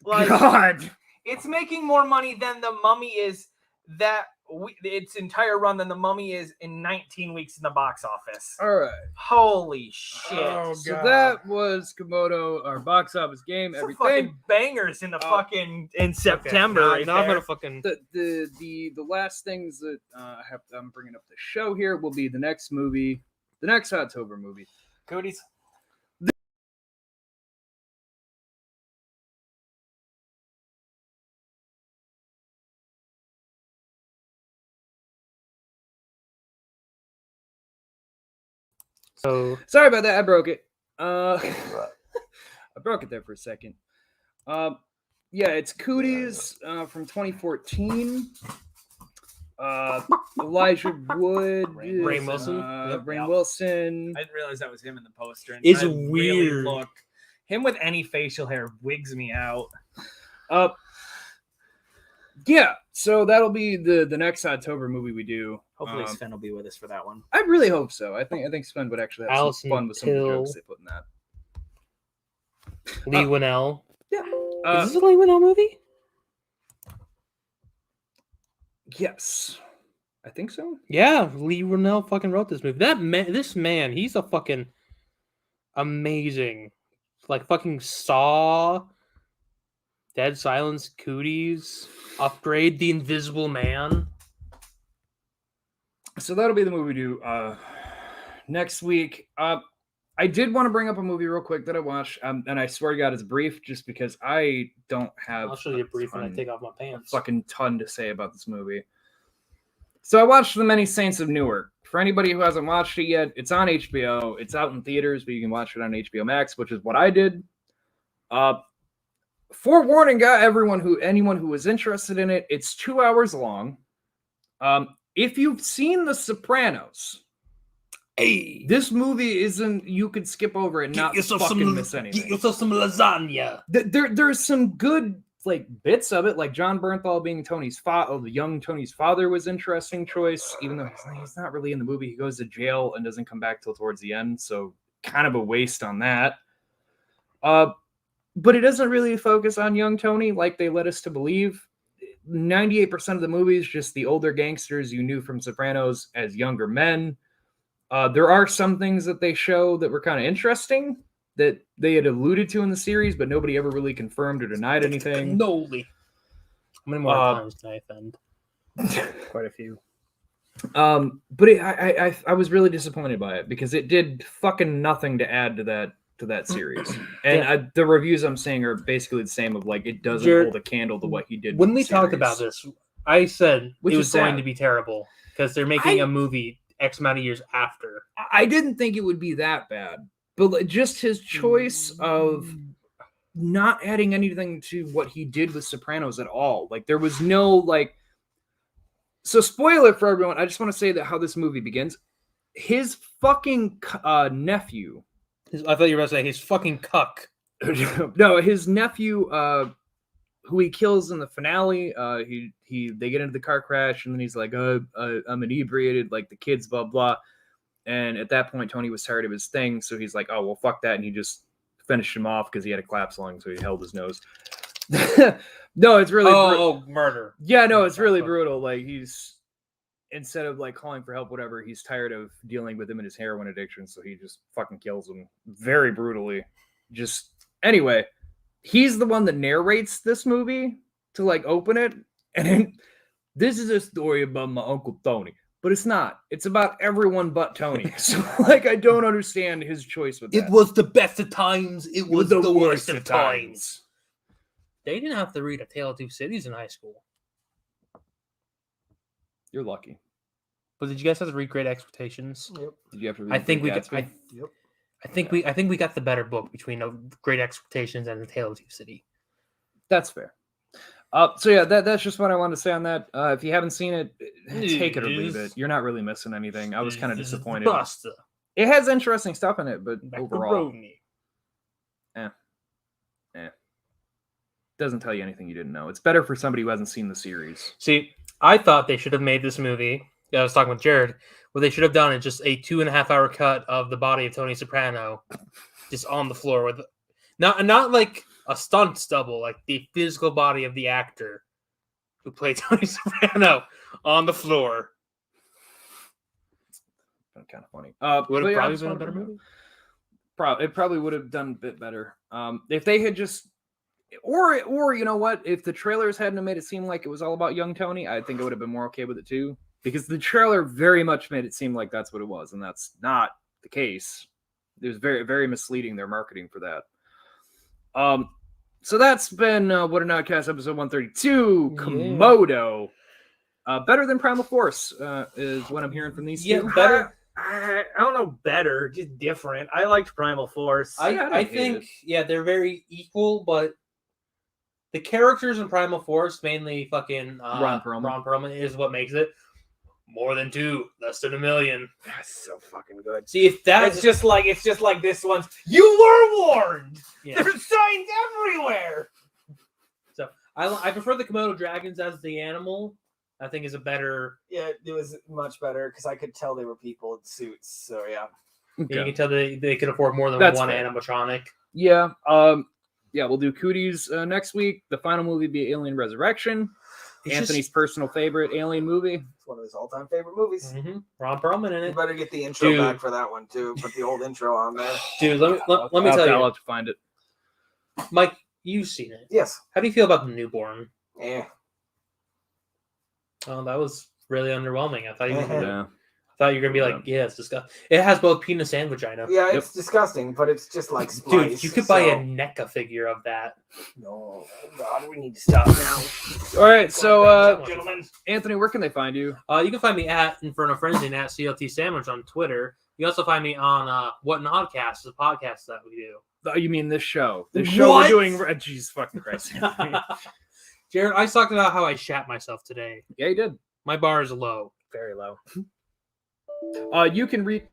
Like, God. it's making more money than The Mummy is its entire run than The Mummy is in 19 weeks in the box office. All right. Holy shit. Oh, So God. that was Komodo, our box office game, Some everything. fucking bangers in the fucking in September. Okay, right now I'm there. gonna fucking. The last things that I'm bringing up the show here will be the next movie, the next October movie. Cooties. So Sorry about that. I broke it. I broke it there for a second. Yeah, it's Cooties from 2014. Elijah Wood, Rainn Wilson? Rainn Yep. Wilson. I didn't realize that was him in the poster. And It's I really weird. look- him with any facial hair wigs me out. Yeah, so that'll be the next October movie we do. Hopefully Sven will be with us for that one. I really hope so. I think Sven would actually have Alison some fun with some of the Pill. jokes they put in that. Lee Winnell. Yeah. Is this a Lee Winnell movie? Yes. I think so. Yeah, Lee Winnell fucking wrote this movie. This man, he's a fucking amazing. Like fucking Saw, Dead Silence, Cooties, Upgrade, The Invisible Man. So that'll be the movie we do next week. I did want to bring up a movie real quick that I watched, and I swear to God, it's brief, just because I don't have. I'll show you a brief when I take off my pants. Fucking ton to say about this movie. So I watched The Many Saints of Newark. For anybody who hasn't watched it yet, it's on HBO. It's out in theaters, but you can watch it on HBO Max, which is what I did. Forewarning, anyone who was interested in it, it's 2 hours long. If you've seen The Sopranos, Hey, this movie isn't. You could skip over it and not fucking miss anything. Get yourself some lasagna. There's some good like bits of it, like John Bernthal being Tony's father, the young Tony's father was interesting choice, even though he's not really in the movie. He goes to jail and doesn't come back till towards the end, so kind of a waste on that. But it doesn't really focus on young Tony like they led us to believe. 98% of the movie is just the older gangsters you knew from Sopranos as younger men. There are some things that they show that were kind of interesting that they had alluded to in the series, but nobody ever really confirmed or denied anything. Noli. How many more times can I offend? Quite a few. But I was really disappointed by it because it did fucking nothing to add to that series. And the reviews I'm seeing are basically the same of like it doesn't hold a candle to what he did. When we talked about this, I said it was going to be terrible because they're making a movie X amount of years after. I didn't think it would be that bad, but just his choice of not adding anything to what he did with Sopranos at all. Like there was no like. So spoiler for everyone. I just want to say that how this movie begins. His fucking nephew. I thought you were about to say his fucking cuck. No, his nephew, who he kills in the finale. They get into the car crash, and then he's like, I'm inebriated, like the kids, blah blah. And at that point, Tony was tired of his thing, so he's like, oh well, fuck that, and he just finished him off because he had a collapsed lung, so he held his nose. No, it's really murder. Yeah, no, it's really brutal. Like he's instead of like calling for help, whatever, he's tired of dealing with him and his heroin addiction, so he just fucking kills him very brutally. Just anyway, he's the one that narrates this movie to like open it, and this is a story about my Uncle Tony, but it's not. It's about everyone but Tony. So like, I don't understand his choice with that. It was the best of times. It was the worst of times. They didn't have to read A Tale of Two Cities in high school. You're lucky. But did you guys have to read Great Expectations? Yep. Did you have to read? I think we got. Yep. I think we got the better book between Great Expectations and A Tale of Two Cities. That's fair. So yeah, that's just what I wanted to say on that. If you haven't seen it, take it or leave it. You're not really missing anything. I was kind of disappointed. Buster. It has interesting stuff in it, but overall, doesn't tell you anything you didn't know. It's better for somebody who hasn't seen the series. See, I thought they should have made this movie. I was talking with Jared. What they should have done is just a 2.5 hour cut of the body of Tony Soprano, just on the floor with, not like a stunt double, like the physical body of the actor who played Tony Soprano on the floor. Kind of funny. Would have probably been a better movie. It probably would have done a bit better. If they had just, or you know what, if the trailers hadn't made it seem like it was all about young Tony, I think I would have been more okay with it too. Because the trailer very much made it seem like that's what it was, and that's not the case. It was very, very misleading, their marketing for that. So that's been What an Oddcast episode 132. Yeah. Komodo. Better than Primal Force is what I'm hearing from these two. Better. I don't know, better, just different. I liked Primal Force. I think they're very equal, but the characters in Primal Force, mainly fucking Ron Perlman, is what makes it. More than 2, less than 1 million. That's so fucking good. See, if that's it's just like this one's. You were warned. Yeah. There's signs everywhere. So I prefer the Komodo dragons as the animal, I think is a better. Yeah, it was much better because I could tell they were people in suits. So yeah. You can tell they could afford more than That's one fair. animatronic. Yeah. Yeah, we'll do Cooties next week. The final movie will be Alien Resurrection. Anthony's personal favorite Alien movie. It's one of his all-time favorite movies. Mm-hmm. Ron Perlman in You it. better get the intro Dude. back for that one too. Put the old intro on there. Dude, let me I'll tell I'll you, have to find it. Mike, you've seen it. Yes. How do you feel about the newborn? Yeah. Oh, that was really underwhelming. I thought you were gonna, Yeah. thought you were gonna be like, yeah, it's disgusting. It has both penis and vagina. Yeah, it's disgusting, but it's just like splice. Dude, you could buy a so- NECA figure of that. No, God, we need to stop now. All right, so Gentlemen. Anthony, where can they find you? You can find me at Inferno Frenzy and at CLT Sandwich on Twitter. You also find me on What an Oddcast, the podcast that we do. Oh, you mean this show? This show What? we're doing. Jesus fucking Christ. Jared, I talked about how I shat myself today. Yeah, you did. My bar is low. Very low. You can reach